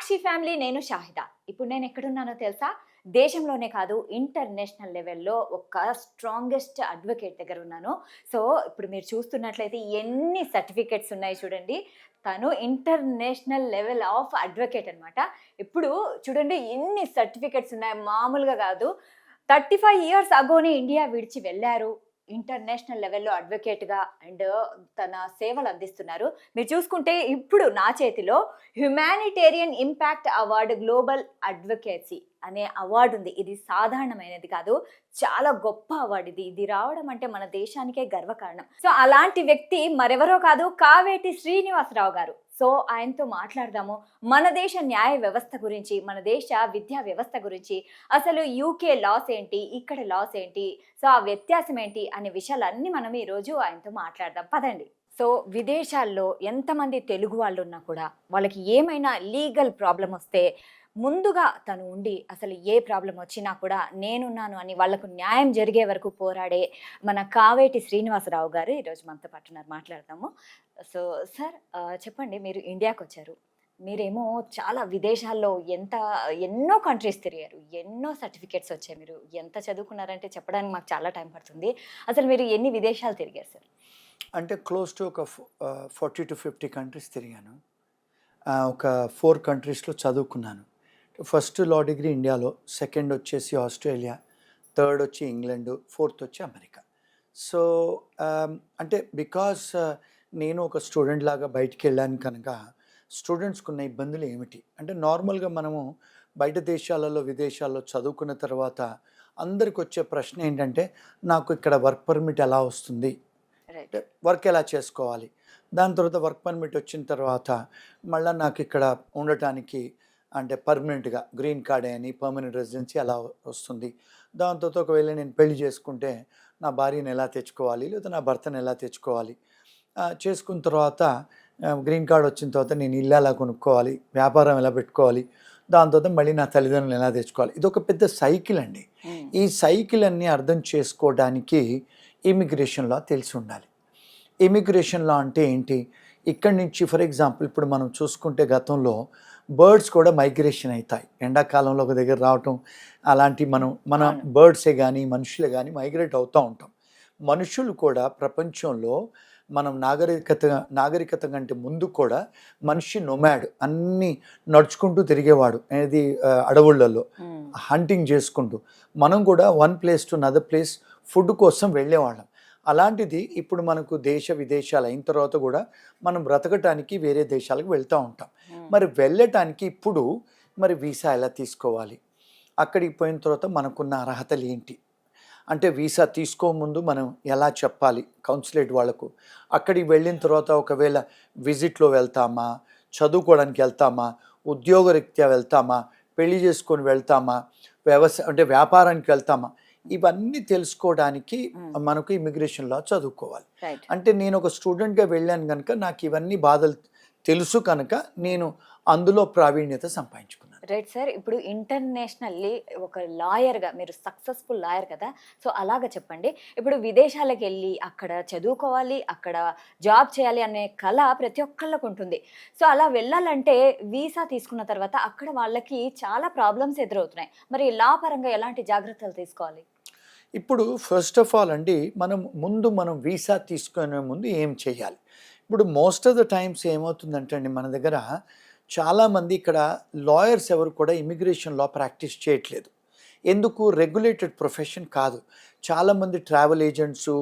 సాక్షి family, నేను షాహిదా. ఇప్పుడు నేను ఎక్కడున్నానో తెలుసా? దేశంలోనే కాదు, ఇంటర్నేషనల్ లెవెల్‌లో ఒక స్ట్రాంగెస్ట్ అడ్వకేట్ దగ్గర ఉన్నాను. సో, ఇప్పుడు మీరు చూస్తున్నట్లయితే ఎన్ని సర్టిఫికేట్స్ ఉన్నాయి చూడండి. తను ఇంటర్నేషనల్ లెవెల్ ఆఫ్ అడ్వకేట్ అనమాట. ఇప్పుడు చూడండి ఎన్ని సర్టిఫికేట్స్ ఉన్నాయి, మామూలుగా కాదు. 35 ఇయర్స్ అగోనే ఇండియా విడిచి వెళ్లారు. ఇంటర్నేషనల్ లెవెల్‌లో అడ్వకేట్‌గా అండ్ తన సేవలు అందిస్తున్నారు. మీరు చూసుకుంటే ఇప్పుడు నా చేతిలో humanitarian impact award global advocacy అనే అవార్డు ఉంది. ఇది సాధారణమైనది కాదు. చాలా గొప్ప అవార్డు ఇది. ఇది రావడం అంటే మన దేశానికే గర్వకారణం. సో, అలాంటి వ్యక్తి మరెవరో కాదు, కావేటి శ్రీనివాసరావు గారు. సో, ఆయనతో మాట్లాడదాము. మన దేశ న్యాయ వ్యవస్థ గురించి, మన దేశ విద్యా వ్యవస్థ గురించి, అసలు యూకే లాస్ ఏంటి, ఇక్కడ లాస్ ఏంటి, సో ఆ వ్యత్యాసం ఏంటి అనే విషయాలన్నీ మనం ఈరోజు ఆయనతో మాట్లాడదాం. పదండి. సో, విదేశాల్లో ఎంతమంది తెలుగు వాళ్ళు ఉన్నా కూడా వాళ్ళకి ఏమైనా లీగల్ ప్రాబ్లమ్ వస్తే ముందుగా తను ఉండి అసలు ఏ ప్రాబ్లం వచ్చినా కూడా నేనున్నాను అని వాళ్ళకు న్యాయం జరిగే వరకు పోరాడే మన కావేటి శ్రీనివాసరావు గారు ఈరోజు మనతో పాటు ఉన్నారు. మాట్లాడదాము. సో సార్, చెప్పండి, మీరు ఇండియాకి వచ్చారు. మీరేమో చాలా విదేశాల్లో ఎన్నో కంట్రీస్ తిరిగారు. ఎన్నో సర్టిఫికేట్స్ వచ్చాయి. మీరు ఎంత చదువుకున్నారంటే చెప్పడానికి మాకు చాలా టైం పడుతుంది. అసలు మీరు ఎన్ని విదేశాలు తిరిగారు సార్? అంటే క్లోజ్ టు ఒక 40 to 50 కంట్రీస్ తిరిగాను. ఒక 4 కంట్రీస్లో చదువుకున్నాను. ఫస్ట్ లా డిగ్రీ ఇండియాలో, సెకండ్ వచ్చేసి ఆస్ట్రేలియా, థర్డ్ వచ్చి ఇంగ్లాండ్, ఫోర్త్ వచ్చి అమెరికా. సో అంటే బికాస్ నేను ఒక స్టూడెంట్ లాగా బయటికి వెళ్ళాను కనుక స్టూడెంట్స్కి ఉన్న ఇబ్బందులు ఏమిటి అంటే, నార్మల్గా మనము బయట దేశాలలో విదేశాల్లో చదువుకున్న తర్వాత అందరికి వచ్చే ప్రశ్న ఏంటంటే, నాకు ఇక్కడ వర్క్ పర్మిట్ ఎలా వస్తుంది, రైట్. వర్క్ ఎలా చేసుకోవాలి, దాని తర్వాత వర్క్ పర్మిట్ వచ్చిన తర్వాత మళ్ళీ నాకు ఇక్కడ ఉండటానికి అంటే పర్మనెంట్గా గ్రీన్ కార్డ్ అని పర్మనెంట్ రెసిడెన్సీ ఎలా వస్తుంది, దాని తర్వాత ఒకవేళ నేను పెళ్లి చేసుకుంటే నా భార్యను ఎలా తెచ్చుకోవాలి, లేదా నా భర్తను ఎలా తెచ్చుకోవాలి, చేసుకున్న తర్వాత గ్రీన్ కార్డ్ వచ్చిన తర్వాత నేను ఇల్లు ఎలా కొనుక్కోవాలి, వ్యాపారం ఎలా పెట్టుకోవాలి, దాని తర్వాత మళ్ళీ నా తల్లిదండ్రులను ఎలా తెచ్చుకోవాలి. ఇది ఒక పెద్ద సైకిల్ అండి. ఈ సైకిల్ అన్ని అర్థం చేసుకోవడానికి ఇమిగ్రేషన్ లా తెలిసి ఉండాలి. ఇమిగ్రేషన్ లా అంటే ఏంటి? ఇక్కడి నుంచి ఫర్ ఎగ్జాంపుల్ ఇప్పుడు మనం చూసుకుంటే గతంలో బర్డ్స్ కూడా మైగ్రేషన్ అవుతాయి. ఎండాకాలంలో ఒక దగ్గర రావటం అలాంటి మన బర్డ్సే కానీ మనుషులే కానీ మైగ్రేట్ అవుతూ ఉంటాం. మనుషులు కూడా ప్రపంచంలో మనం నాగరికత కంటే ముందు కూడా మనిషి నొమాడ్, అన్నీ నడుచుకుంటూ తిరిగేవాడు. అనేది అడవులలో హంటింగ్ చేసుకుంటూ. మనం కూడా one place to another place food కోసం వెళ్ళేవాళ్ళం. అలాంటిది ఇప్పుడు మనకు దేశ విదేశాలు అయిన తర్వాత కూడా మనం బ్రతకటానికి వేరే దేశాలకు వెళ్తూ ఉంటాం. మరి వెళ్ళటానికి ఇప్పుడు మరి వీసా ఎలా తీసుకోవాలి, అక్కడికి పోయిన తర్వాత మనకున్న అర్హతలు ఏంటి అంటే, వీసా తీసుకోముందు మనం ఎలా చెప్పాలి కౌన్సిలేట్ వాళ్ళకు, అక్కడికి వెళ్ళిన తర్వాత ఒకవేళ విజిట్లో వెళ్తామా, చదువుకోవడానికి వెళ్తామా, ఉద్యోగరీత్యా వెళ్తామా, పెళ్లి చేసుకొని వెళ్తామా, వ్యాపారానికి వెళ్తామా, ఇవన్నీ తెలుసుకోవడానికి మనకు ఇమిగ్రేషన్ లా చదువుకోవాలి. అంటే నేను ఒక స్టూడెంట్గా వెళ్ళాను కనుక నాకు ఇవన్నీ బాధలు తెలుసు కనుక నేను అందులో ప్రావీణ్యత సంపాదించుకున్నాను. Right sir. ఇప్పుడు ఇంటర్నేషనల్లీ ఒక లాయర్గా, మీరు సక్సెస్ఫుల్ లాయర్ కదా, సో అలాగా చెప్పండి. ఇప్పుడు విదేశాలకు వెళ్ళి అక్కడ చదువుకోవాలి, అక్కడ జాబ్ చేయాలి అనే కళ ప్రతి ఒక్కళ్ళకు ఉంటుంది. సో అలా వెళ్ళాలంటే వీసా తీసుకున్న తర్వాత అక్కడ వాళ్ళకి చాలా ప్రాబ్లమ్స్ ఎదురవుతున్నాయి. మరి లా పరంగా ఎలాంటి జాగ్రత్తలు తీసుకోవాలి? ఇప్పుడు ఫస్ట్ ఆఫ్ ఆల్ అండి, మనం వీసా తీసుకునే ముందు ఏం చేయాలి? ఇప్పుడు మోస్ట్ ఆఫ్ ద టైమ్స్ ఏమవుతుందంటే అండి, మన దగ్గర చాలామంది ఇక్కడ లాయర్స్ ఎవరు కూడా ఇమిగ్రేషన్ లా ప్రాక్టీస్ చేయట్లేదు. ఎందుకు? రెగ్యులేటెడ్ ప్రొఫెషన్ కాదు. చాలామంది ట్రావెల్ ఏజెంట్సు,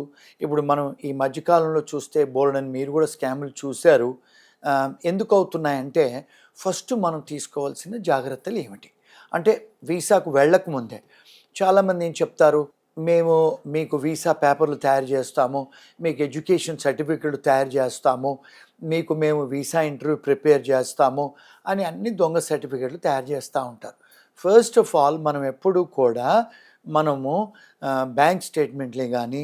ఇప్పుడు మనం ఈ మధ్యకాలంలో చూస్తే బోల్డని మీరు కూడా స్కాములు చూశారు. ఎందుకు అవుతున్నాయంటే, ఫస్ట్ మనం తీసుకోవాల్సిన జాగ్రత్తలు ఏమిటి అంటే, వీసాకు వెళ్ళకముందే చాలామంది ఏం చెప్తారు, మేము మీకు వీసా పేపర్లు తయారు చేస్తాము, మీకు ఎడ్యుకేషన్ సర్టిఫికెట్లు తయారు చేస్తాము, మేము వీసా ఇంటర్వ్యూ ప్రిపేర్ చేస్తాము అని అన్ని దొంగ సర్టిఫికెట్లు తయారు చేస్తూ ఉంటారు. ఫస్ట్ ఆఫ్ ఆల్ మనం ఎప్పుడు కూడా మనము బ్యాంక్ స్టేట్మెంట్లే కానీ,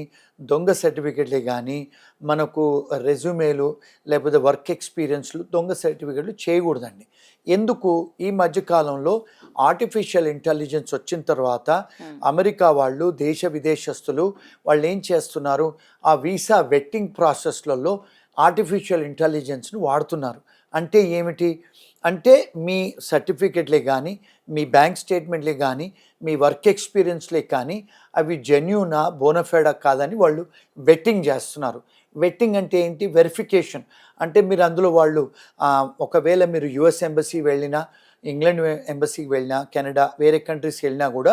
దొంగ సర్టిఫికెట్లే కానీ, మనకు రెజ్యూమేలు లేకపోతే వర్క్ ఎక్స్పీరియన్స్లు దొంగ సర్టిఫికెట్లు చేయకూడదండి. ఎందుకు? ఈ మధ్యకాలంలో ఆర్టిఫిషియల్ ఇంటెలిజెన్స్ వచ్చిన తర్వాత అమెరికా వాళ్ళు, దేశ విదేశస్తులు వాళ్ళు ఏం చేస్తున్నారు, ఆ వీసా వెట్టింగ్ ప్రాసెస్లలో ఆర్టిఫిషియల్ ఇంటెలిజెన్స్ను వాడుతున్నారు. అంటే ఏమిటి? అంటే మీ సర్టిఫికెట్లే కానీ, మీ బ్యాంక్ స్టేట్మెంట్లే కానీ, మీ వర్క్ ఎక్స్పీరియన్స్లే కానీ అవి జెన్యూనా, బోనఫైడా కాదని వాళ్ళు వెట్టింగ్ చేస్తున్నారు. వెట్టింగ్ అంటే ఏంటి? వెరిఫికేషన్. అంటే మీరు అందులో వాళ్ళు ఒకవేళ మీరు యుఎస్ ఎంబసీ వెళ్ళినా, ఇంగ్లాండ్ ఎంబసీకి వెళ్ళినా, కెనడా వేరే కంట్రీస్కి వెళ్ళినా కూడా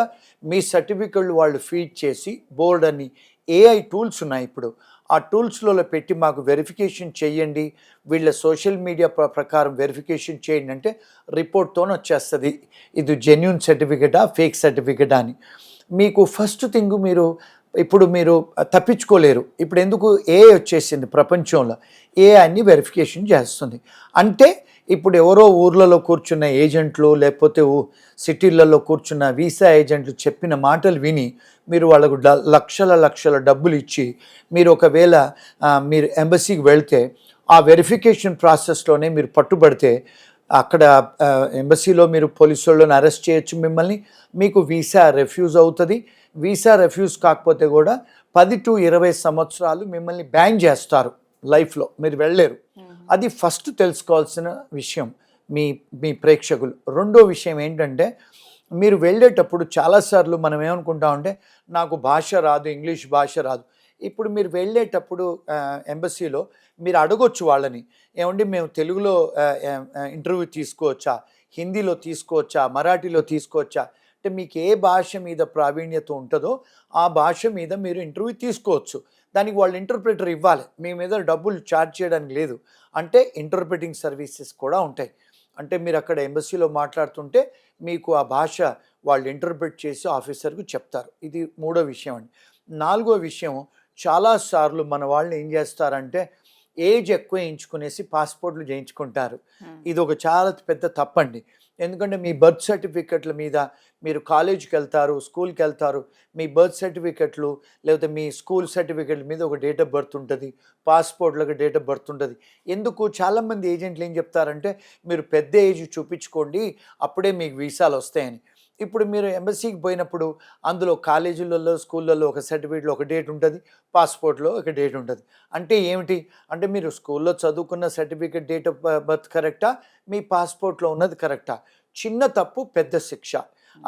మీ సర్టిఫికెట్లు వాళ్ళు ఫీడ్ చేసి బోర్డ్ అని ఏఐ టూల్స్ ఉన్నాయి ఇప్పుడు. ఆ టూల్స్లలో పెట్టి మాకు వెరిఫికేషన్ చేయండి, వీళ్ళ సోషల్ మీడియా ప్రకారం వెరిఫికేషన్ చేయండి అంటే రిపోర్ట్తో వచ్చేస్తుంది ఇది జెన్యూన్ సర్టిఫికెటా, ఫేక్ సర్టిఫికెటా అని. మీకు ఫస్ట్ థింగ్ ఇప్పుడు మీరు తప్పించుకోలేరు. ఇప్పుడు ఎందుకు ఏఐ వచ్చేసింది ప్రపంచంలో, ఏఐ అన్ని వెరిఫికేషన్ చేస్తుంది. అంటే ఇప్పుడు ఎవరో ఊర్లలో కూర్చున్న ఏజెంట్లు, లేకపోతే సిటీలలో కూర్చున్న వీసా ఏజెంట్లు చెప్పిన మాటలు విని మీరు వాళ్ళకు లక్షల డబ్బులు ఇచ్చి మీరు ఒకవేళ మీరు ఎంబసీకి వెళ్తే ఆ వెరిఫికేషన్ ప్రాసెస్లోనే మీరు పట్టుబడితే అక్కడ ఎంబసీలో మీరు పోలీసు వాళ్ళని అరెస్ట్ చేయొచ్చు మిమ్మల్ని. మీకు వీసా రెఫ్యూజ్ అవుతుంది. వీసా రెఫ్యూజ్ కాకపోతే కూడా 10 to 20 సంవత్సరాలు మిమ్మల్ని బ్యాన్ చేస్తారు లైఫ్లో, మీరు వెళ్ళలేరు. అది ఫస్ట్ తెలుసుకోవాల్సిన విషయం మీ ప్రేక్షకులు. రెండో విషయం ఏంటంటే మీరు వెళ్ళేటప్పుడు చాలాసార్లు మనం ఏమనుకుంటామంటే నాకు భాష రాదు, ఇంగ్లీష్ భాష రాదు. ఇప్పుడు మీరు వెళ్ళేటప్పుడు ఎంబసీలో మీరు అడగొచ్చు వాళ్ళని, ఏమండి మేము తెలుగులో ఇంటర్వ్యూ తీసుకోవచ్చా, హిందీలో తీసుకోవచ్చా, మరాఠీలో తీసుకోవచ్చా, అంటే మీకు ఏ భాష మీద ప్రావీణ్యత ఉంటుందో ఆ భాష మీద మీరు ఇంటర్వ్యూ తీసుకోవచ్చు. దానికి వాళ్ళు ఇంటర్ప్రిటర్ ఇవ్వాలి, మీ మీద డబ్బులు ఛార్జ్ చేయడానికి లేదు. అంటే ఇంటర్ప్రిటింగ్ సర్వీసెస్ కూడా ఉంటాయి. అంటే మీరు అక్కడ ఎంబసీలో మాట్లాడుతుంటే మీకు ఆ భాష వాళ్ళు ఇంటర్ప్రిట్ చేసి ఆఫీసర్కు చెప్తారు. ఇది మూడో విషయం అండి. నాలుగో విషయం, చాలాసార్లు మన వాళ్ళు ఏం చేస్తారంటే ఏజ్ ఎక్కువ వేయించుకునేసి పాస్పోర్ట్లు చేయించుకుంటారు. ఇది ఒక చాలా పెద్ద తప్పండి. ఎందుకంటే మీ బర్త్ సర్టిఫికెట్ల మీద మీరు కాలేజీకి వెళ్తారు, స్కూల్కి వెళ్తారు, మీ బర్త్ సర్టిఫికెట్లు లేకపోతే మీ స్కూల్ సర్టిఫికెట్ల మీద ఒక డేట్ ఆఫ్ బర్త్ ఉంటుంది, పాస్పోర్ట్లకు డేట్ ఆఫ్ బర్త్ ఉంటుంది. ఎందుకు చాలామంది ఏజెంట్లు ఏం చెప్తారంటే మీరు పెద్ద ఏజ్ చూపించుకోండి అప్పుడే మీకు వీసాలు వస్తాయని. ఇప్పుడు మీరు ఎంబసీకి పోయినప్పుడు అందులో కాలేజీలలో, స్కూళ్ళల్లో ఒక సర్టిఫికేట్లో ఒక డేట్ ఉంటుంది, పాస్పోర్ట్లో ఒక డేట్ ఉంటుంది. అంటే ఏమిటి? అంటే మీరు స్కూల్లో చదువుకున్న సర్టిఫికేట్ డేట్ ఆఫ్ బర్త్ కరెక్టా, మీ పాస్పోర్ట్లో ఉన్నది కరెక్టా? చిన్న తప్పు పెద్ద శిక్ష.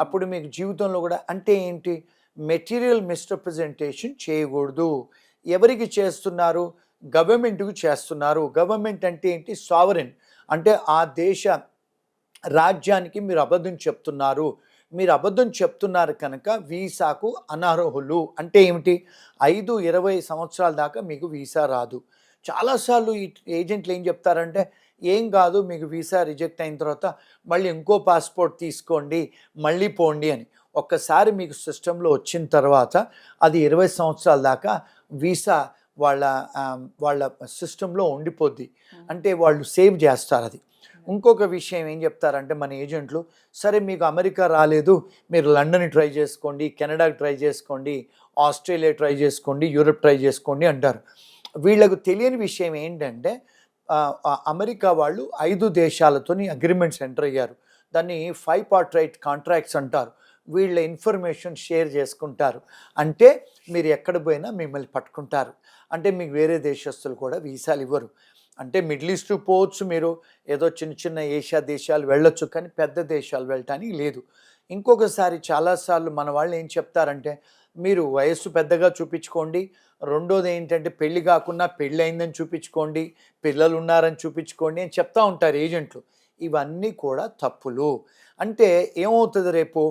అప్పుడు మీకు జీవితంలో కూడా అంటే ఏంటి? మెటీరియల్ మిస్రిప్రజెంటేషన్ చేయకూడదు. ఎవరికి చేస్తున్నారు? గవర్నమెంట్కి చేస్తున్నారు. గవర్నమెంట్ అంటే ఏంటి? సావరెన్. అంటే ఆ దేశ రాజ్యానికి మీరు అబద్ధం చెప్తున్నారు. మీరు అబద్ధం చెప్తున్నారు కనుక వీసాకు అనర్హులు. అంటే ఏమిటి? 5-20 సంవత్సరాల దాకా మీకు వీసా రాదు. చాలాసార్లు ఈ ఏజెంట్లు ఏం చెప్తారంటే ఏం కాదు, మీకు వీసా రిజెక్ట్ అయిన తర్వాత మళ్ళీ ఇంకో పాస్పోర్ట్ తీసుకోండి, మళ్ళీ పోండి అని. ఒక్కసారి మీకు సిస్టంలో వచ్చిన తర్వాత అది 20 సంవత్సరాల దాకా వీసా వాళ్ళ సిస్టంలో ఉండిపోద్ది. అంటే వాళ్ళు సేవ్ చేస్తారు అది. ఇంకొక విషయం ఏం చెప్తారంటే మన ఏజెంట్లు, సరే మీకు అమెరికా రాలేదు, మీరు లండన్ ట్రై చేసుకోండి, కెనడాకి ట్రై చేసుకోండి, ఆస్ట్రేలియా ట్రై చేసుకోండి, యూరప్ ట్రై చేసుకోండి అంటారు. వీళ్ళకు తెలియని విషయం ఏంటంటే అమెరికా వాళ్ళు 5 దేశాలతోని అగ్రిమెంట్స్ ఎంటర్ అయ్యారు. దాన్ని 5 పార్ట్రైట్ కాంట్రాక్ట్స్ అంటారు. వీళ్ళ ఇన్ఫర్మేషన్ షేర్ చేసుకుంటారు. అంటే మీరు ఎక్కడ పోయినా మిమ్మల్ని పట్టుకుంటారు. అంటే మీకు వేరే దేశస్తులు కూడా వీసాలు ఇవ్వరు. అంటే మిడిల్ ఈస్ట్ పోవచ్చు, మీరు ఏదో చిన్న ఏషియా దేశాలు వెళ్ళొచ్చు, కానీ పెద్ద దేశాలు వెళ్ళటానికి లేదు. ఇంకొకసారి చాలాసార్లు మన వాళ్ళు ఏం చెప్తారంటే మీరు వయస్సు పెద్దగా చూపించుకోండి, రెండోది ఏంటంటే పెళ్ళి కాకుండా పెళ్ళి అయిందని చూపించుకోండి, పిల్లలు ఉన్నారని చూపించుకోండి అని చెప్తా ఉంటారు ఏజెంట్లు. ఇవన్నీ కూడా తప్పులు. అంటే ఏమవుతుంది, రేపు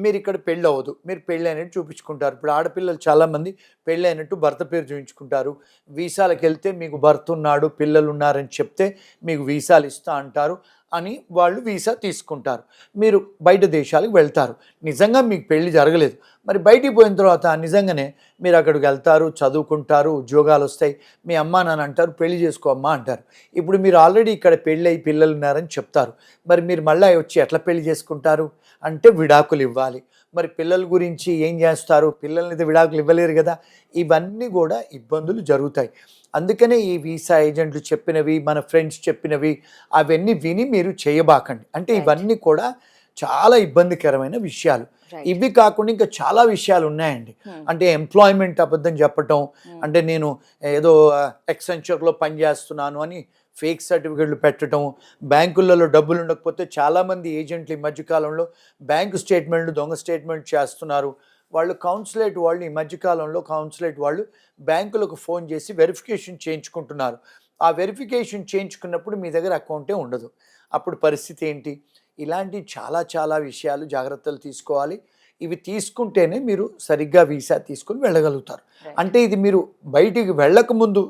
మీరు ఇక్కడ పెళ్ళి అవ్వదు, మీరు పెళ్ళి అయినట్టు చూపించుకుంటారు. ఇప్పుడు ఆడపిల్లలు చాలామంది పెళ్ళి అయినట్టు భర్త పేరు చూపించుకుంటారు. వీసాలకు వెళ్తే మీకు భర్త ఉన్నాడు, పిల్లలు ఉన్నారని చెప్తే మీకు వీసాలు ఇస్తా అంటారు అని వాళ్ళు వీసా తీసుకుంటారు. మీరు బయట దేశాలకు వెళ్తారు, నిజంగా మీకు పెళ్ళి జరగలేదు. మరి బయటికి పోయిన తర్వాత నిజంగానే మీరు అక్కడికి వెళ్తారు, చదువుకుంటారు, ఉద్యోగాలు వస్తాయి, మీ అమ్మ నాన్న అంటారు పెళ్లి చేసుకో అమ్మా అంటారు. ఇప్పుడు మీరు ఆల్రెడీ ఇక్కడ పెళ్ళి అయ్యి పిల్లలు ఉన్నారని చెప్తారు. మరి మీరు మళ్ళీ వచ్చి ఎట్లా పెళ్లి చేసుకుంటారు? అంటే విడాకులు ఇవ్వాలి. మరి పిల్లల గురించి ఏం చేస్తారు? పిల్లలనైతే విడాకులు ఇవ్వలేరు కదా. ఇవన్నీ కూడా ఇబ్బందులు జరుగుతాయి. అందుకనే ఈ వీసా ఏజెంట్లు చెప్పినవి, మన ఫ్రెండ్స్ చెప్పినవి అవన్నీ విని మీరు చేయబాకండి. అంటే ఇవన్నీ కూడా చాలా ఇబ్బందికరమైన విషయాలు. ఇవి కాకుండా ఇంకా చాలా విషయాలు ఉన్నాయండి. అంటే ఎంప్లాయ్మెంట్ అబద్ధం చెప్పటం, అంటే నేను ఏదో ఎక్సెంచర్లో పనిచేస్తున్నాను అని ఫేక్ సర్టిఫికెట్లు పెట్టడం, బ్యాంకులలో డబ్బులు ఉండకపోతే చాలామంది ఏజెంట్లు ఈ మధ్యకాలంలో బ్యాంకు స్టేట్మెంట్లు దొంగ స్టేట్మెంట్ చేస్తున్నారు. వాళ్ళు కౌన్సిలేట్ వాళ్ళు ఈ మధ్యకాలంలో కౌన్సిలేట్ వాళ్ళు బ్యాంకులకు ఫోన్ చేసి వెరిఫికేషన్ చేయించుకుంటున్నారు. ఆ వెరిఫికేషన్ చేయించుకున్నప్పుడు మీ దగ్గర అకౌంటే ఉండదు. అప్పుడు పరిస్థితి ఏంటి? ఇలాంటి చాలా చాలా విషయాలు జాగ్రత్తలు తీసుకోవాలి. ఇవి తీసుకుంటేనే మీరు సరిగ్గా వీసా తీసుకొని వెళ్ళగలుగుతారు. అంటే ఇది మీరు బయటికి వెళ్ళకముందు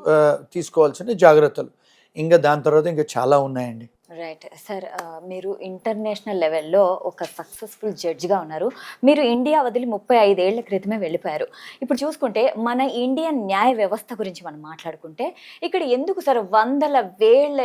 తీసుకోవాల్సిన జాగ్రత్తలు. ఇంకా దాని తర్వాత ఇంకా చాలా ఉన్నాయండి. రైట్ సార్, మీరు ఇంటర్నేషనల్ లెవెల్లో ఒక సక్సెస్ఫుల్ జడ్జిగా ఉన్నారు. మీరు ఇండియా వదిలి 35 ఏళ్ల క్రితమే వెళ్ళిపోయారు. ఇప్పుడు చూసుకుంటే మన ఇండియన్ న్యాయ వ్యవస్థ గురించి మనం మాట్లాడుకుంటే ఇక్కడ ఎందుకు సార్ వందల వేల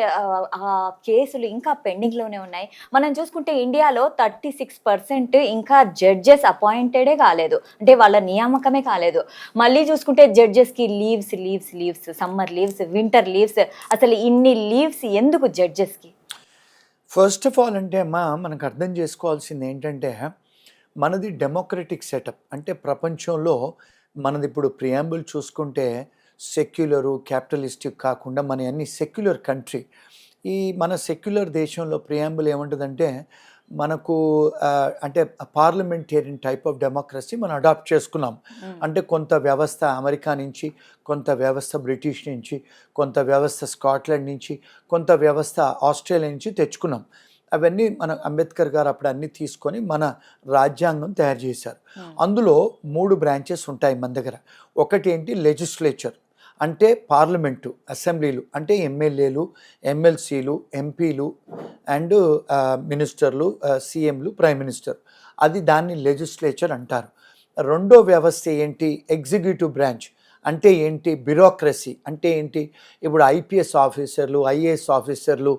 కేసులు ఇంకా పెండింగ్లోనే ఉన్నాయి? మనం చూసుకుంటే ఇండియాలో 36% ఇంకా జడ్జెస్ అపాయింటెడే కాలేదు, అంటే వాళ్ళ నియామకమే కాలేదు. మళ్ళీ చూసుకుంటే జడ్జెస్కి leaves, summer leaves, winter leaves, అసలు ఇన్ని లీవ్స్ ఎందుకు జడ్జెస్కి? ఫస్ట్ ఆఫ్ ఆల్ అంటే అమ్మా మనకు అర్థం చేసుకోవాల్సింది ఏంటంటే మనది డెమోక్రటిక్ సెటప్. అంటే ప్రపంచంలో మనది ఇప్పుడు ప్రియాంబుల్ చూసుకుంటే సెక్యులరు క్యాపిటలిస్టిక్ కాకుండా మన అన్ని సెక్యులర్ కంట్రీ. ఈ మన సెక్యులర్ దేశంలో ప్రియాంబుల్ ఏముంటుందంటే మనకు అంటే పార్లమెంటేరియన్ టైప్ ఆఫ్ డెమోక్రసీ మనం అడాప్ట్ చేసుకున్నాం. అంటే కొంత వ్యవస్థ అమెరికా నుంచి, కొంత వ్యవస్థ బ్రిటిష్ నుంచి, కొంత వ్యవస్థ స్కాట్లాండ్ నుంచి, కొంత వ్యవస్థ ఆస్ట్రేలియా నుంచి తెచ్చుకున్నాం. అవన్నీ మన అంబేద్కర్ గారు అప్పుడు అన్నీ తీసుకొని మన రాజ్యాంగం తయారు చేశారు. అందులో 3 బ్రాంచెస్ ఉంటాయి మన దగ్గర. ఒకటి ఏంటి లెజిస్లేచర్, అంటే పార్లమెంటు అసెంబ్లీలు, అంటే ఎమ్మెల్యేలు, ఎమ్మెల్సీలు, ఎంపీలు అండ్ మినిస్టర్లు, సీఎంలు, ప్రైమ్ మినిస్టర్, అది దాన్ని లెజిస్లేచర్ అంటారు. రెండో వ్యవస్థ ఏంటి ఎగ్జిక్యూటివ్ బ్రాంచ్, అంటే ఏంటి బ్యూరోక్రసీ, అంటే ఏంటి ఇప్పుడు ఐపీఎస్ ఆఫీసర్లు, ఐఏఎస్ ఆఫీసర్లు,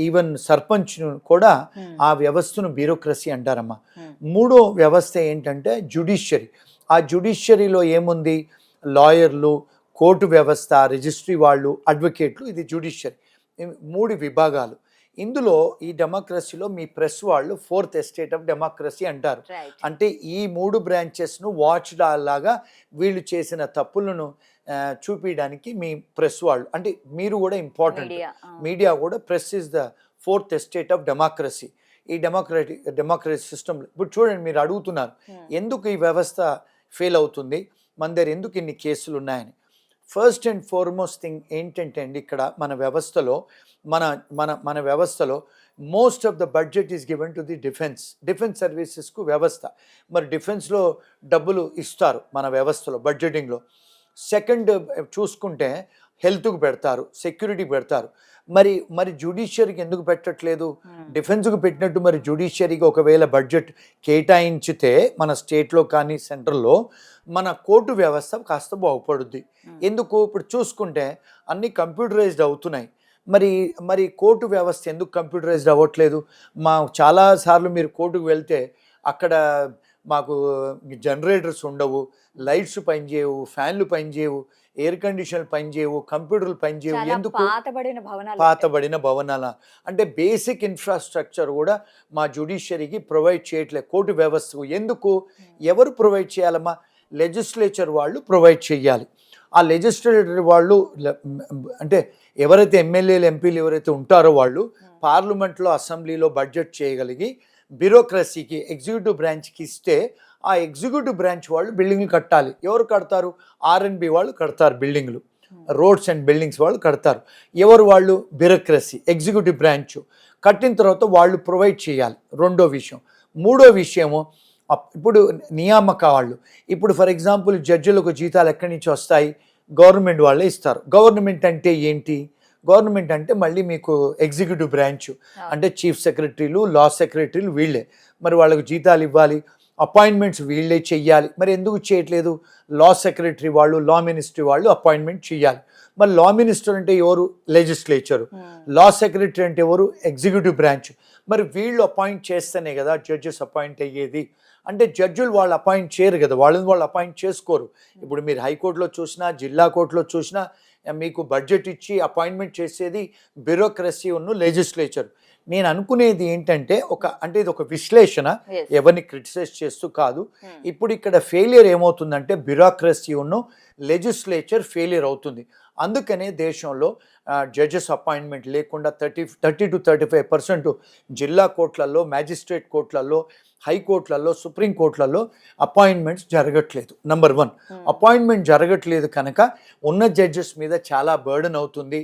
ఈవెన్ సర్పంచ్ కూడా ఆ వ్యవస్థను బ్యూరోక్రసీ అంటారమ్మా. మూడో వ్యవస్థ ఏంటంటే జ్యుడిషియరీ. ఆ జ్యుడిషియరీలో ఏముంది? లాయర్లు, కోర్టు వ్యవస్థ, రిజిస్ట్రీ వాళ్ళు, అడ్వకేట్లు, ఇది జ్యుడిషియరీ. 3 విభాగాలు. ఇందులో ఈ డెమోక్రసీలో మీ ప్రెస్ వాళ్ళు 4th ఎస్టేట్ ఆఫ్ డెమోక్రసీ అంటారు. అంటే ఈ 3 బ్రాంచెస్ను వాచ్ లాగా వీళ్ళు చేసిన తప్పులను చూపించడానికి మీ ప్రెస్ వాళ్ళు, అంటే మీరు కూడా ఇంపార్టెంట్. మీడియా కూడా press is the 4th estate of democracy. ఈ డెమోక్రసీ సిస్టమ్ ఇప్పుడు చూడండి, మీరు అడుగుతున్నారు ఎందుకు ఈ వ్యవస్థ ఫెయిల్ అవుతుంది, మన దగ్గర ఎందుకు ఇన్ని కేసులు ఉన్నాయని. ఫస్ట్ అండ్ ఫార్మోస్ట్ థింగ్ ఏంటంటే అండి, ఇక్కడ మన వ్యవస్థలో most of the budget is given to the defence సర్వీసెస్కు వ్యవస్థ. మరి డిఫెన్స్లో డబ్బులు ఇస్తారు మన వ్యవస్థలో బడ్జెటింగ్లో. సెకండ్ చూసుకుంటే హెల్త్కు పెడతారు, సెక్యూరిటీకి పెడతారు. మరి జ్యుడిషియరీకి ఎందుకు పెట్టట్లేదు? డిఫెన్స్కు పెట్టినట్టు మరి జ్యుడిషియరీకి ఒకవేళ బడ్జెట్ కేటాయించితే మన స్టేట్లో కానీ సెంట్రల్లో మన కోర్టు వ్యవస్థ కాస్త బాగుపడుద్ది. ఎందుకు? ఇప్పుడు చూసుకుంటే అన్నీ కంప్యూటరైజ్డ్ అవుతున్నాయి. మరి కోర్టు వ్యవస్థ ఎందుకు కంప్యూటరైజ్డ్ అవ్వట్లేదు? చాలాసార్లు మీరు కోర్టుకు వెళ్తే అక్కడ మాకు జనరేటర్స్ ఉండవు, లైట్స్ పనిచేయవు, ఫ్యాన్లు పనిచేయవు, ఎయిర్ కండిషన్లు పనిచేయవు, కంప్యూటర్లు పనిచేయవు. ఎందుకు? పాతబడిన భవనాల. అంటే బేసిక్ ఇన్ఫ్రాస్ట్రక్చర్ కూడా మా జ్యుడిషియరీకి ప్రొవైడ్ చేయట్లేదు, కోర్టు వ్యవస్థకు. ఎందుకు? ఎవరు ప్రొవైడ్ చేయాలమ్మా? లెజిస్లేచర్ వాళ్ళు ప్రొవైడ్ చేయాలి. ఆ లెజిస్లేటర్ వాళ్ళు అంటే ఎవరైతే ఎమ్మెల్యేలు, ఎంపీలు ఎవరైతే ఉంటారో వాళ్ళు పార్లమెంట్లో, అసెంబ్లీలో బడ్జెట్ చేయగలిగి బ్యూరోక్రసీకి, ఎగ్జిక్యూటివ్ బ్రాంచ్కి ఇస్తే ఆ ఎగ్జిక్యూటివ్ బ్రాంచ్ వాళ్ళు బిల్డింగ్లు కట్టాలి. ఎవరు కడతారు? R&B వాళ్ళు కడతారు బిల్డింగ్లు, రోడ్స్ అండ్ బిల్డింగ్స్ వాళ్ళు కడతారు. ఎవరు వాళ్ళు? బ్యూరోక్రసీ, ఎగ్జిక్యూటివ్ బ్రాంచ్ కట్టిన తర్వాత వాళ్ళు ప్రొవైడ్ చేయాలి. రెండో విషయం. మూడో విషయము ఇప్పుడు నియామక వాళ్ళు. ఇప్పుడు ఫర్ ఎగ్జాంపుల్ జడ్జిలకు జీతాలు ఎక్కడి నుంచి వస్తాయి? గవర్నమెంట్ వాళ్ళే ఇస్తారు. గవర్నమెంట్ అంటే ఏంటి? గవర్నమెంట్ అంటే మళ్ళీ మీకు ఎగ్జిక్యూటివ్ బ్రాంచ్, అంటే చీఫ్ సెక్రటరీలు, లా సెక్రటరీలు వీళ్ళే. మరి వాళ్ళకు జీతాలు ఇవ్వాలి, అపాయింట్మెంట్స్ వీళ్ళే చెయ్యాలి. మరి ఎందుకు చేయట్లేదు? లా సెక్రటరీ వాళ్ళు, లా మినిస్ట్రీ వాళ్ళు అపాయింట్మెంట్ చేయాలి. మరి లా మినిస్టర్ అంటే ఎవరు? లెజిస్లేచరు. లా సెక్రటరీ అంటే ఎవరు? Executive branch. మరి వీళ్ళు అపాయింట్ చేస్తేనే కదా జడ్జెస్ అపాయింట్ అయ్యేది. అంటే జడ్జులు వాళ్ళు అపాయింట్ చేయరు కదా, వాళ్ళు అపాయింట్ చేసుకోరు. ఇప్పుడు మీరు హైకోర్టులో చూసినా, జిల్లా కోర్టులో చూసినా మీకు బడ్జెట్ ఇచ్చి అపాయింట్మెంట్ చేసేది బ్యూరోక్రసీ ఉన్న లెజిస్లేచర్. నేను అనుకునేది ఏంటంటే అంటే ఇది ఒక విశ్లేషణ, ఎవరిని క్రిటిసైజ్ చేస్తూ కాదు. ఇప్పుడు ఇక్కడ ఫెయిలియర్ ఏమవుతుందంటే బ్యూరోక్రసీ ఉన్న లెజిస్లేచర్ ఫెయిలియర్ అవుతుంది. అందుకనే దేశంలో జడ్జెస్ అపాయింట్మెంట్ లేకుండా 30 to 35% జిల్లా కోర్టులలో, మ్యాజిస్ట్రేట్ కోర్టులలో, హైకోర్టులలో, సుప్రీంకోర్టులలో అపాయింట్మెంట్స్ జరగట్లేదు. నంబర్ 1, అపాయింట్మెంట్ జరగట్లేదు కనుక ఉన్న జడ్జెస్ మీద చాలా బర్డెన్ అవుతుంది.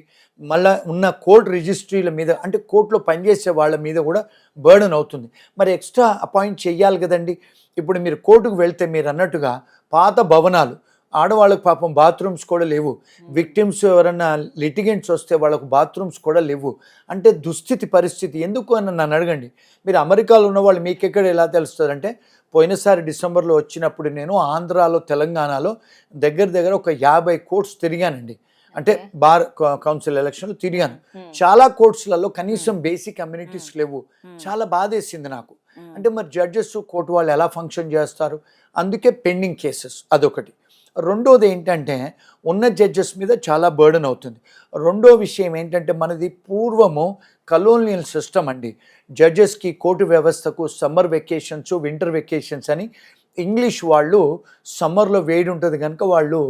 మళ్ళీ ఉన్న కోర్టు రిజిస్ట్రీల మీద, అంటే కోర్టులో పనిచేసే వాళ్ళ మీద కూడా బర్డెన్ అవుతుంది. మరి ఎక్స్ట్రా అపాయింట్ చేయాలి కదండి. ఇప్పుడు మీరు కోర్టుకు వెళ్తే మీరు అన్నట్టుగా పాత భవనాలు, ఆడవాళ్ళకు పాపం బాత్రూమ్స్ కూడా లేవు. విక్టిమ్స్ ఎవరన్నా లిటిగెంట్స్ వస్తే వాళ్ళకు బాత్రూమ్స్ కూడా లేవు. అంటే దుస్థితి పరిస్థితి. ఎందుకు అని నన్ను అడగండి. మీరు అమెరికాలో ఉన్న వాళ్ళు మీకెక్కడ ఎలా తెలుస్తుందంటే, పోయినసారి డిసెంబర్లో వచ్చినప్పుడు నేను ఆంధ్రాలో, తెలంగాణలో దగ్గర ఒక 50 కోర్ట్స్ తిరిగానండి. అంటే బార్ కౌన్సిల్ ఎలక్షన్లు తిరిగాను. చాలా కోర్ట్స్లలో కనీసం బేసిక్ అమ్యూనిటీస్ లేవు. చాలా బాధేసింది నాకు. అంటే మరి జడ్జెస్, కోర్టు వాళ్ళు ఎలా ఫంక్షన్ చేస్తారు? అందుకే పెండింగ్ కేసెస్ అదొకటి. రెండోది ఏంటంటే ఉన్న జడ్జెస్ మీద చాలా బర్డెన్ అవుతుంది. రెండో విషయం ఏంటంటే మనది పూర్వము కలోనియల్ సిస్టమ్ అండి. జడ్జెస్కి, కోర్టు వ్యవస్థకు సమ్మర్ వెకేషన్స్, వింటర్ వెకేషన్స్ అని. ఇంగ్లీష్ వాళ్ళు సమ్మర్లో వేడి ఉంటుంది కనుక వాళ్ళు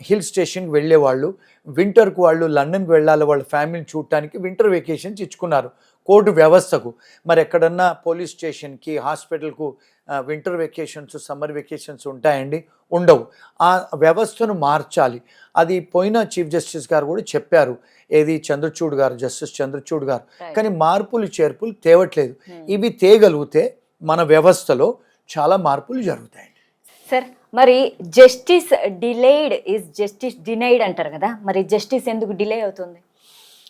హిల్ స్టేషన్కి వెళ్ళేవాళ్ళు. వింటర్కు వాళ్ళు లండన్కి వెళ్ళాలి వాళ్ళ ఫ్యామిలీని చూడటానికి. వింటర్ వెకేషన్స్ ఇచ్చుకున్నారు కోర్టు వ్యవస్థకు. మరి ఎక్కడన్నా పోలీస్ స్టేషన్కి, హాస్పిటల్కు వింటర్ వెకేషన్స్, సమ్మర్ వెకేషన్స్ ఉంటాయండి? ఉండవు. ఆ వ్యవస్థను మార్చాలి. అది పోయిన చీఫ్ జస్టిస్ గారు కూడా చెప్పారు. ఏది చంద్రచూడ్ గారు, జస్టిస్ చంద్రచూడ్ గారు. కానీ మార్పులు చేర్పులు తేవట్లేదు. ఇవి తేగలిగితే మన వ్యవస్థలో చాలా మార్పులు జరుగుతాయి. సార్, మరి justice delayed is justice denied అంటారు కదా, మరి జస్టిస్ ఎందుకు డిలే అవుతుంది?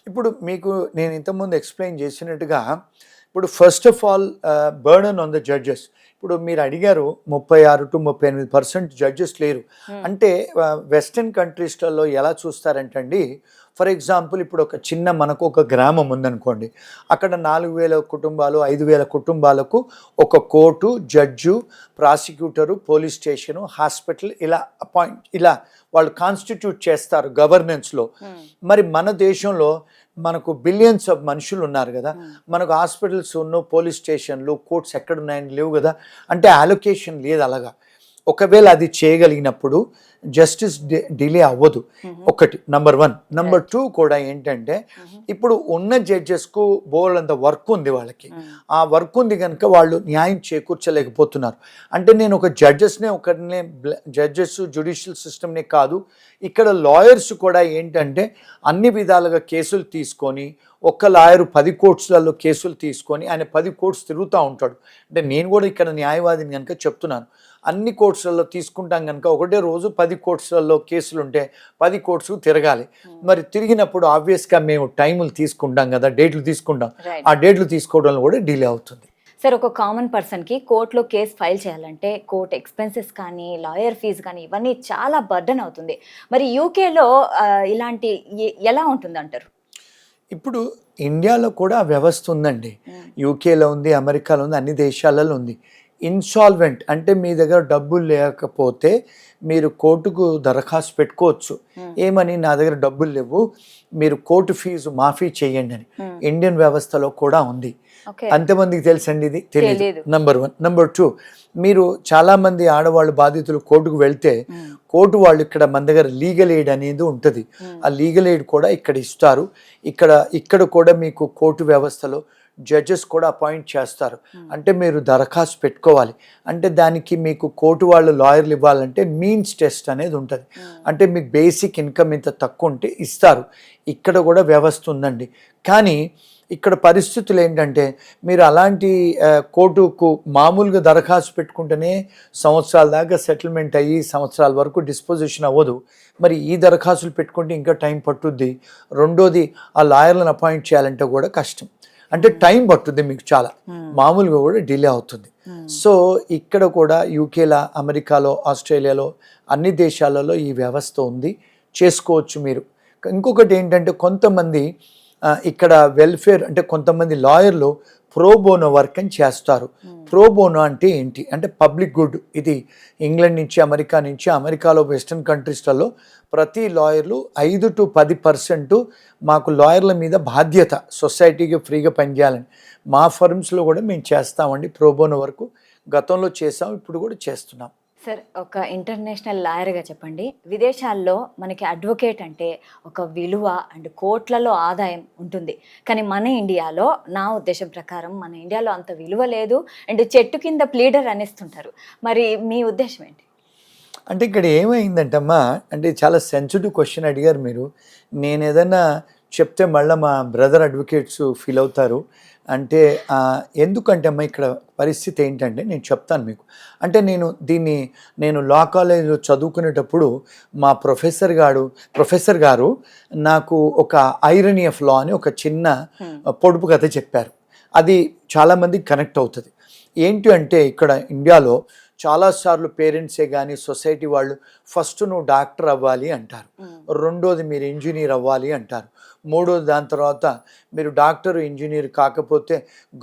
ఇప్పుడు మీకు నేను ఇంతకుముందు ఎక్స్ప్లెయిన్ చేసినట్టుగా, ఇప్పుడు first of all burden on the judges. ఇప్పుడు మీరు అడిగారు 36 to 38% జడ్జెస్ లేరు అంటే వెస్టర్న్ కంట్రీస్లలో ఎలా చూస్తారంటే అండి, ఫర్ ఎగ్జాంపుల్ ఇప్పుడు ఒక చిన్న మనకు ఒక గ్రామం ఉందనుకోండి. అక్కడ 4,000 కుటుంబాలు, 5,000 కుటుంబాలకు ఒక court, judge, prosecutor, police station, hospital ఇలా వాళ్ళు కాన్స్టిట్యూట్ చేస్తారు గవర్నెన్స్లో. మరి మన దేశంలో మనకు బిలియన్స్ ఆఫ్ మనుషులు ఉన్నారు కదా. మనకు హాస్పిటల్స్ ఉన్న, పోలీస్ స్టేషన్లు, కోర్ట్స్ ఎక్కడున్నాయని లేవు కదా. అంటే అలొకేషన్ లేదు అలాగా. ఒకవేళ అది చేయగలిగినప్పుడు జస్టిస్ డిలే అవ్వదు. ఒకటి నంబర్ 1. నంబర్ 2 కూడా ఏంటంటే, ఇప్పుడు ఉన్న జడ్జెస్కు బోల్డంత వర్క్ ఉంది వాళ్ళకి. ఆ వర్క్ ఉంది కనుక వాళ్ళు న్యాయం చేకూర్చలేకపోతున్నారు. అంటే నేను ఒక ఒకరినే జడ్జెస్, జ్యుడిషియల్ సిస్టమ్నే కాదు, ఇక్కడ లాయర్స్ కూడా ఏంటంటే అన్ని విధాలుగా కేసులు తీసుకొని, ఒక్క లాయరు 10 కోర్ట్స్లలో కేసులు తీసుకొని ఆయన 10 కోర్ట్స్ తిరుగుతూ ఉంటాడు. అంటే నేను కూడా ఇక్కడ న్యాయవాదిని కనుక చెప్తున్నాను. అన్ని కోర్ట్స్లలో తీసుకుంటాం కనుక ఒకటే రోజు 10 కోర్ట్స్లలో కేసులు ఉంటే 10 కోర్ట్స్ తిరగాలి. మరి తిరిగినప్పుడు ఆబ్వియస్గా మేము టైములు తీసుకుంటాం కదా, డేట్లు తీసుకుంటాం. ఆ డేట్లు తీసుకోవడంలో కూడా డిలే అవుతుంది. సార్, ఒక కామన్ పర్సన్కి కోర్టులో కేసు ఫైల్ చేయాలంటే కోర్ట్ ఎక్స్పెన్సెస్ కానీ, లాయర్ ఫీజు కానీ, ఇవన్నీ చాలా బర్డెన్ అవుతుంది. మరి యూకేలో ఇలాంటి ఎలా ఉంటుంది అంటారు? ఇప్పుడు ఇండియాలో కూడా ఆ వ్యవస్థ ఉందండి. యూకేలో ఉంది, అమెరికాలో ఉంది, అన్ని దేశాలలో ఉంది. ఇన్సాల్వెంట్ అంటే మీ దగ్గర డబ్బులు లేకపోతే మీరు కోర్టుకు దరఖాస్తు పెట్టుకోవచ్చు. ఏమని, నా దగ్గర డబ్బులు లేవు, మీరు కోర్టు ఫీజు మాఫీ చేయండి అని. ఇండియన్ వ్యవస్థలో కూడా ఉంది. అంతమందికి తెలుసండి ఇది? తెలియదు. నంబర్ 1. నంబర్ 2, మీరు చాలామంది ఆడవాళ్ళు బాధితులు కోర్టుకు వెళ్తే కోర్టు వాళ్ళు ఇక్కడ మన దగ్గర లీగల్ ఎయిడ్ అనేది ఉంటుంది. ఆ లీగల్ ఎయిడ్ కూడా ఇక్కడ ఇస్తారు. ఇక్కడ కూడా మీకు కోర్టు వ్యవస్థలో జడ్జెస్ కూడా అపాయింట్ చేస్తారు. అంటే మీరు దరఖాస్తు పెట్టుకోవాలి. అంటే దానికి మీకు కోర్టు వాళ్ళు లాయర్లు ఇవ్వాలంటే మీన్స్ టెస్ట్ అనేది ఉంటుంది. అంటే మీకు బేసిక్ ఇన్కమ్ ఇంత తక్కువ ఉంటే ఇస్తారు. ఇక్కడ కూడా వ్యవస్థ ఉందండి. కానీ ఇక్కడ పరిస్థితులు ఏంటంటే, మీరు అలాంటి కోర్టుకు మామూలుగా దరఖాస్తు పెట్టుకుంటేనే సంవత్సరాల దాకా సెటిల్మెంట్ అయ్యి సంవత్సరాల వరకు డిస్పోజిషన్ అవ్వదు. మరి ఈ దరఖాస్తులు పెట్టుకుంటే ఇంకా టైం పట్టుద్ది. రెండోది, ఆ లాయర్లను అపాయింట్ చేయాలంటే కూడా కష్టం. అంటే టైం పట్టుద్ది మీకు చాలా, మామూలుగా కూడా డిలే అవుతుంది. సో ఇక్కడ కూడా యూకేలో, అమెరికాలో, ఆస్ట్రేలియాలో, అన్ని దేశాలలో ఈ వ్యవస్థ ఉంది, చేసుకోవచ్చు మీరు. ఇంకొకటి ఏంటంటే, కొంతమంది ఇక్కడ వెల్ఫేర్ అంటే కొంతమంది లాయర్లు ప్రోబోనో వర్క్ అని చేస్తారు. ప్రోబోనో అంటే ఏంటి అంటే పబ్లిక్ గుడ్. ఇది ఇంగ్లాండ్ నుంచి, అమెరికా నుంచి, అమెరికాలో వెస్టర్న్ కంట్రీస్లలో ప్రతి లాయర్లు 5 to 10% మాకు లాయర్ల మీద బాధ్యత, సొసైటీకి ఫ్రీగా పనిచేయాలని. మా ఫర్మ్స్లో కూడా మేము చేస్తామండి ప్రోబోనో వర్క్. గతంలో చేసాం, ఇప్పుడు కూడా చేస్తున్నాం. సార్, ఒక ఇంటర్నేషనల్ లాయర్గా చెప్పండి, విదేశాల్లో మనకి అడ్వకేట్ అంటే ఒక విలువ అండ్ కోట్లలో ఆదాయం ఉంటుంది. కానీ మన ఇండియాలో, నా ఉద్దేశం ప్రకారం మన ఇండియాలో అంత విలువ లేదు అండ్ చెట్టు కింద ప్లీడర్ అనేస్తుంటారు. మరి మీ ఉద్దేశం ఏంటి? అంటే ఇక్కడ ఏమైందంటమ్మా, అంటే చాలా సెన్సిటివ్ క్వశ్చన్ అడిగారు మీరు. నేను ఏదైనా చెప్తే మళ్ళీ మా బ్రదర్ అడ్వకేట్స్ ఫీల్ అవుతారు. అంటే ఎందుకంటే అమ్మా ఇక్కడ పరిస్థితి ఏంటంటే నేను చెప్తాను మీకు. అంటే నేను లా కాలేజ్లో చదువుకునేటప్పుడు మా ప్రొఫెసర్ గారు నాకు ఒక ఐరనీ ఆఫ్ లా అని ఒక చిన్న పొడుపు కథ చెప్పారు. అది చాలామందికి కనెక్ట్ అవుతుంది. ఏంటి అంటే ఇక్కడ ఇండియాలో చాలాసార్లు పేరెంట్సే కానీ సొసైటీ వాళ్ళు ఫస్ట్ నువ్వు డాక్టర్ అవ్వాలి అంటారు, రెండోది మీరు ఇంజనీర్ అవ్వాలి అంటారు, మూడోది దాని తర్వాత మీరు డాక్టర్ ఇంజనీర్ కాకపోతే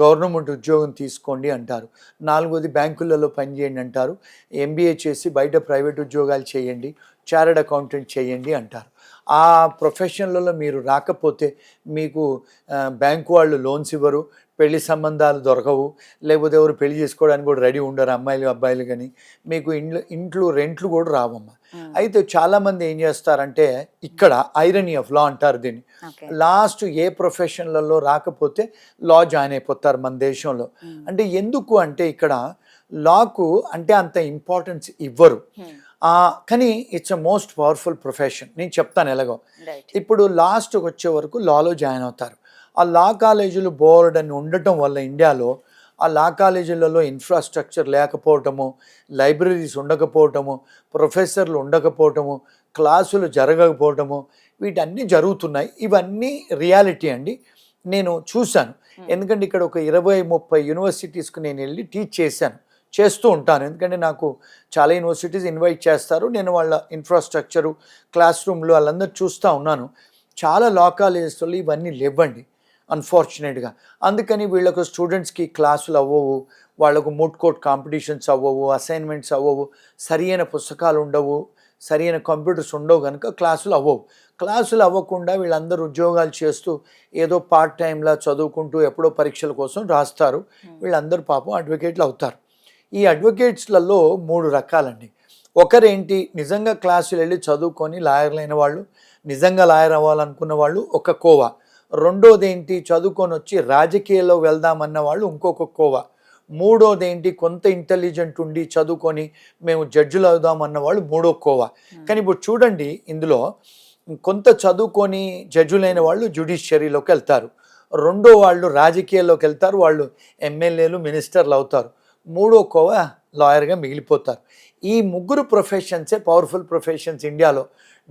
గవర్నమెంట్ ఉద్యోగం తీసుకోండి అంటారు, నాలుగోది బ్యాంకులలో పనిచేయండి అంటారు, ఎంబీఏ చేసి బయట ప్రైవేట్ ఉద్యోగాలు చేయండి, చార్టర్డ్ అకౌంటెంట్ చేయండి అంటారు. ఆ ప్రొఫెషన్లలో మీరు రాకపోతే మీకు బ్యాంకు వాళ్ళు లోన్స్ ఇవ్వరు, పెళ్లి సంబంధాలు దొరకవు, లేకపోతే ఎవరు పెళ్లి చేసుకోవడానికి కూడా రెడీ ఉండరు అమ్మాయిలు అబ్బాయిలు, కానీ మీకు ఇంట్లో రెంట్లు కూడా రావమ్మా. అయితే చాలామంది ఏం చేస్తారంటే ఇక్కడ ఐరనీ ఆఫ్ లా అంటారు దీన్ని. లాస్ట్ ఏ ప్రొఫెషన్లలో రాకపోతే లా జాయిన్ అయిపోతారు మన దేశంలో. అంటే ఎందుకు అంటే ఇక్కడ లాకు అంటే అంత ఇంపార్టెన్స్ ఇవ్వరు. కానీ it's a most powerful profession. నేను చెప్తాను ఎలాగో. ఇప్పుడు లాస్ట్కి వచ్చే వరకు లాలో జాయిన్ అవుతారు. ఆ లా కాలేజీలు బోర్డ్ అని ఉండటం వల్ల ఇండియాలో ఆ లా కాలేజీలలో ఇన్ఫ్రాస్ట్రక్చర్ లేకపోవటము, లైబ్రరీస్ ఉండకపోవటము, ప్రొఫెసర్లు ఉండకపోవటము, క్లాసులు జరగకపోవటము, వీటన్నీ జరుగుతున్నాయి. ఇవన్నీ రియాలిటీ అండి. నేను చూశాను. ఎందుకంటే ఇక్కడ ఒక 20-30 యూనివర్సిటీస్కి నేను వెళ్ళి టీచ్ చేస్తూ ఉంటాను. ఎందుకంటే నాకు చాలా యూనివర్సిటీస్ ఇన్వైట్ చేస్తారు. నేను వాళ్ళ ఇన్ఫ్రాస్ట్రక్చరు, క్లాస్ రూమ్లు వాళ్ళందరూ చూస్తూ ఉన్నాను. చాలా లా కాలేజెస్లో ఇవన్నీ లేవండి అన్ఫార్చునేట్గా. అందుకని వీళ్ళకు స్టూడెంట్స్కి క్లాసులు అవ్వవు, వాళ్ళకు మూడ్ కోర్ట్ కాంపిటీషన్స్ అవ్వవు, అసైన్మెంట్స్ అవ్వవు, సరియైన పుస్తకాలు ఉండవు, సరియైన కంప్యూటర్స్ ఉండవు, కనుక క్లాసులు అవ్వకుండా వీళ్ళందరూ ఉద్యోగాలు చేస్తూ ఏదో పార్ట్ టైంలా చదువుకుంటూ ఎప్పుడో పరీక్షల కోసం రాస్తారు. వీళ్ళందరూ పాపం అడ్వకేట్లు అవుతారు. ఈ అడ్వకేట్స్లలో 3 రకాలండి. ఒకరేంటి, నిజంగా క్లాసులు వెళ్ళి చదువుకొని లాయర్లైన వాళ్ళు, నిజంగా లాయర్ అవ్వాలనుకున్న వాళ్ళు ఒక కోవా. రెండోది ఏంటి, చదువుకొని వచ్చి రాజకీయాల్లో వెళ్దామన్న వాళ్ళు ఇంకొక కోవా. మూడోది ఏంటి, కొంత ఇంటెలిజెంట్ ఉండి చదువుకొని మేము జడ్జిలు అవుదామన్న వాళ్ళు మూడో కోవా. కానీ ఇప్పుడు చూడండి, ఇందులో కొంత చదువుకొని జడ్జులైన వాళ్ళు జ్యుడిషియరీలోకి వెళ్తారు, రెండో వాళ్ళు రాజకీయాల్లోకి వెళ్తారు, వాళ్ళు ఎమ్మెల్యేలు మినిస్టర్లు అవుతారు, మూడో కోవా లాయర్గా మిగిలిపోతారు. ఈ 3 ప్రొఫెషన్సే పవర్ఫుల్ ప్రొఫెషన్స్ ఇండియాలో.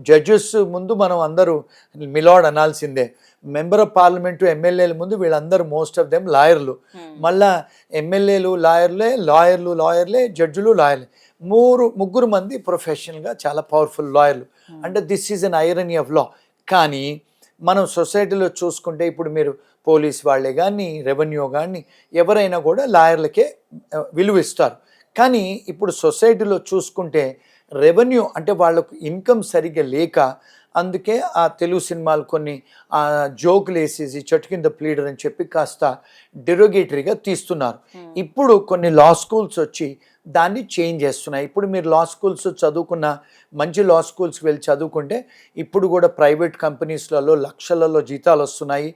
జడ్జెస్ ముందు మనం అందరూ మిలాడ్ అనాల్సిందే, మెంబర్ ఆఫ్ పార్లమెంటు ఎమ్మెల్యేల ముందు వీళ్ళందరూ మోస్ట్ ఆఫ్ దెమ్ లాయర్లు, మళ్ళా ఎమ్మెల్యేలు లాయర్లే, జడ్జులు లాయర్లే, ముగ్గురు మంది ప్రొఫెషనల్గా చాలా పవర్ఫుల్ లాయర్లు. అంటే this is an irony of law. కానీ మనం సొసైటీలో చూసుకుంటే ఇప్పుడు మీరు పోలీస్ వాళ్ళే కానీ, రెవెన్యూ కానీ, ఎవరైనా కూడా లాయర్లకే విలువ ఇస్తారు. కానీ ఇప్పుడు సొసైటీలో చూసుకుంటే రెవెన్యూ అంటే వాళ్ళకు ఇన్కమ్ సరిగ్గా లేక, అందుకే ఆ తెలుగు సినిమాలు కొన్ని జోకులు వేసేసి చెట్టు కింద ప్లీడర్ అని చెప్పి కాస్త డెరోగేటరీగా తీస్తున్నారు. ఇప్పుడు కొన్ని లా స్కూల్స్ వచ్చి దాన్ని చేంజ్ చేస్తున్నాయి. ఇప్పుడు మీరు లా స్కూల్స్ చదువుకున్న, మంచి లా స్కూల్స్కి వెళ్ళి చదువుకుంటే ఇప్పుడు కూడా ప్రైవేట్ కంపెనీస్లలో లక్షలలో జీతాలు వస్తున్నాయి.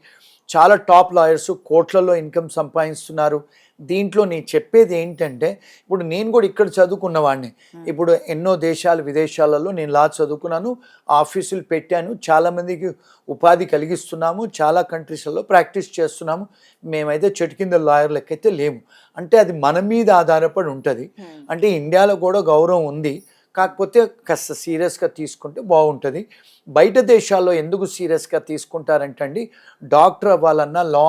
చాలా టాప్ లాయర్స్ కోట్లలో ఇన్కమ్ సంపాదిస్తున్నారు. దీంట్లో నేను చెప్పేది ఏంటంటే, ఇప్పుడు నేను కూడా ఇక్కడ చదువుకున్న వాడిని, ఇప్పుడు ఎన్నో విదేశాలలో నేను లా చదువుకున్నాను, ఆఫీసులు పెట్టాను, చాలామందికి ఉపాధి కలిగిస్తున్నాము, చాలా కంట్రీస్లలో ప్రాక్టీస్ చేస్తున్నాము. మేమైతే చెట్టు కింద లాయర్ లెక్కైతే లేము. అంటే అది మన మీద ఆధారపడి ఉంటుంది. అంటే ఇండియాలో కూడా గౌరవం ఉంది, కాకపోతే కాస్త సీరియస్గా తీసుకుంటే బాగుంటుంది. బయట దేశాల్లో ఎందుకు సీరియస్గా తీసుకుంటారంటండి, డాక్టర్ అవ్వాలన్నా, లా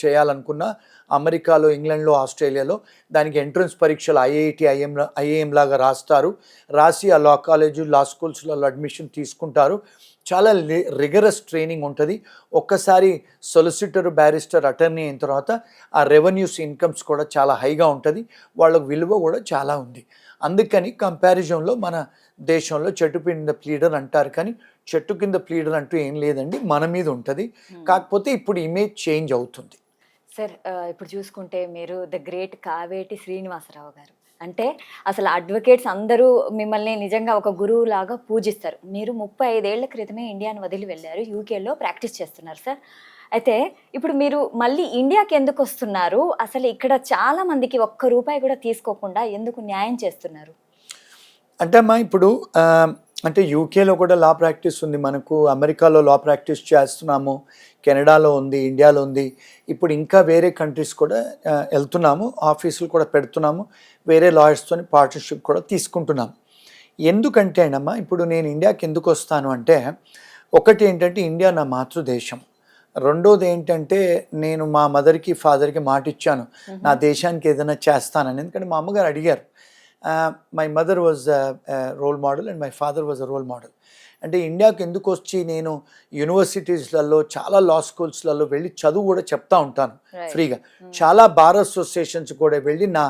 చేయాలనుకున్నా అమెరికాలో, ఇంగ్లాండ్లో, ఆస్ట్రేలియాలో దానికి ఎంట్రన్స్ పరీక్షలు ఐఐటి ఐఏఎం లాగా రాసి ఆ లా కాలేజు, లా స్కూల్స్లలో అడ్మిషన్ తీసుకుంటారు. చాలా రిగరస్ ట్రైనింగ్ ఉంటుంది. ఒక్కసారి సొలిసిటర్, బ్యారిస్టర్, అటర్నీ అయిన తర్వాత ఆ రెవెన్యూస్ ఇన్కమ్స్ కూడా చాలా హైగా ఉంటుంది, వాళ్ళకు విలువ కూడా చాలా ఉంది. అందుకని కంపారిజన్లో మన దేశంలో చెట్టు కింద ప్లీడర్ అంటారు, కానీ చెట్టు కింద ప్లీడర్ అంటూ ఏం లేదండి, మన మీద ఉంటుంది. కాకపోతే ఇప్పుడు ఇమేజ్ చేంజ్ అవుతుంది. సార్, ఇప్పుడు చూసుకుంటే మీరు ద గ్రేట్ కావేటి శ్రీనివాసరావు గారు అంటే అసలు అడ్వకేట్స్ అందరూ మిమ్మల్ని నిజంగా ఒక గురువులాగా పూజిస్తారు. మీరు 35 ఏళ్ల క్రితమే ఇండియాని వదిలి వెళ్లారు. యూకేలో ప్రాక్టీస్ చేస్తున్నారు సార్. అయితే ఇప్పుడు మీరు మళ్ళీ ఇండియాకి ఎందుకొస్తున్నారు? అసలు ఇక్కడ చాలా మందికి ఒక్క రూపాయి కూడా తీసుకోకుండా ఎందుకు న్యాయం చేస్తున్నారు? అంటే అమ్మా ఇప్పుడు అంటే యూకేలో కూడా లా ప్రాక్టీస్ ఉంది మనకు, అమెరికాలో లా ప్రాక్టీస్ చేస్తున్నాము, కెనడాలో ఉంది, ఇండియాలో ఉంది. ఇప్పుడు ఇంకా వేరే కంట్రీస్ కూడా వెళ్తున్నాము, ఆఫీసులు కూడా పెడుతున్నాము, వేరే లాయర్స్తో పార్ట్నర్షిప్ కూడా తీసుకుంటున్నాము. ఎందుకంటే అమ్మా ఇప్పుడు నేను ఇండియాకి ఎందుకు వస్తాను అంటే, ఒకటి ఏంటంటే ఇండియా నా మాతృదేశం, రెండోది ఏంటంటే నేను మా మదర్కి ఫాదర్కి మాట ఇచ్చాను నా దేశానికి ఏదైనా చేస్తానని. ఎందుకంటే మా అమ్మగారు అడిగారు. My mother was role model and my father was a role model. అంటే ఇండియాకి ఎందుకు వచ్చి నేను యూనివర్సిటీస్లలో చాలా లా స్కూల్స్లలో వెళ్ళి చదువు కూడా చెప్తా ఉంటాను ఫ్రీగా. చాలా బార్ అసోసియేషన్స్ కూడా వెళ్ళి నా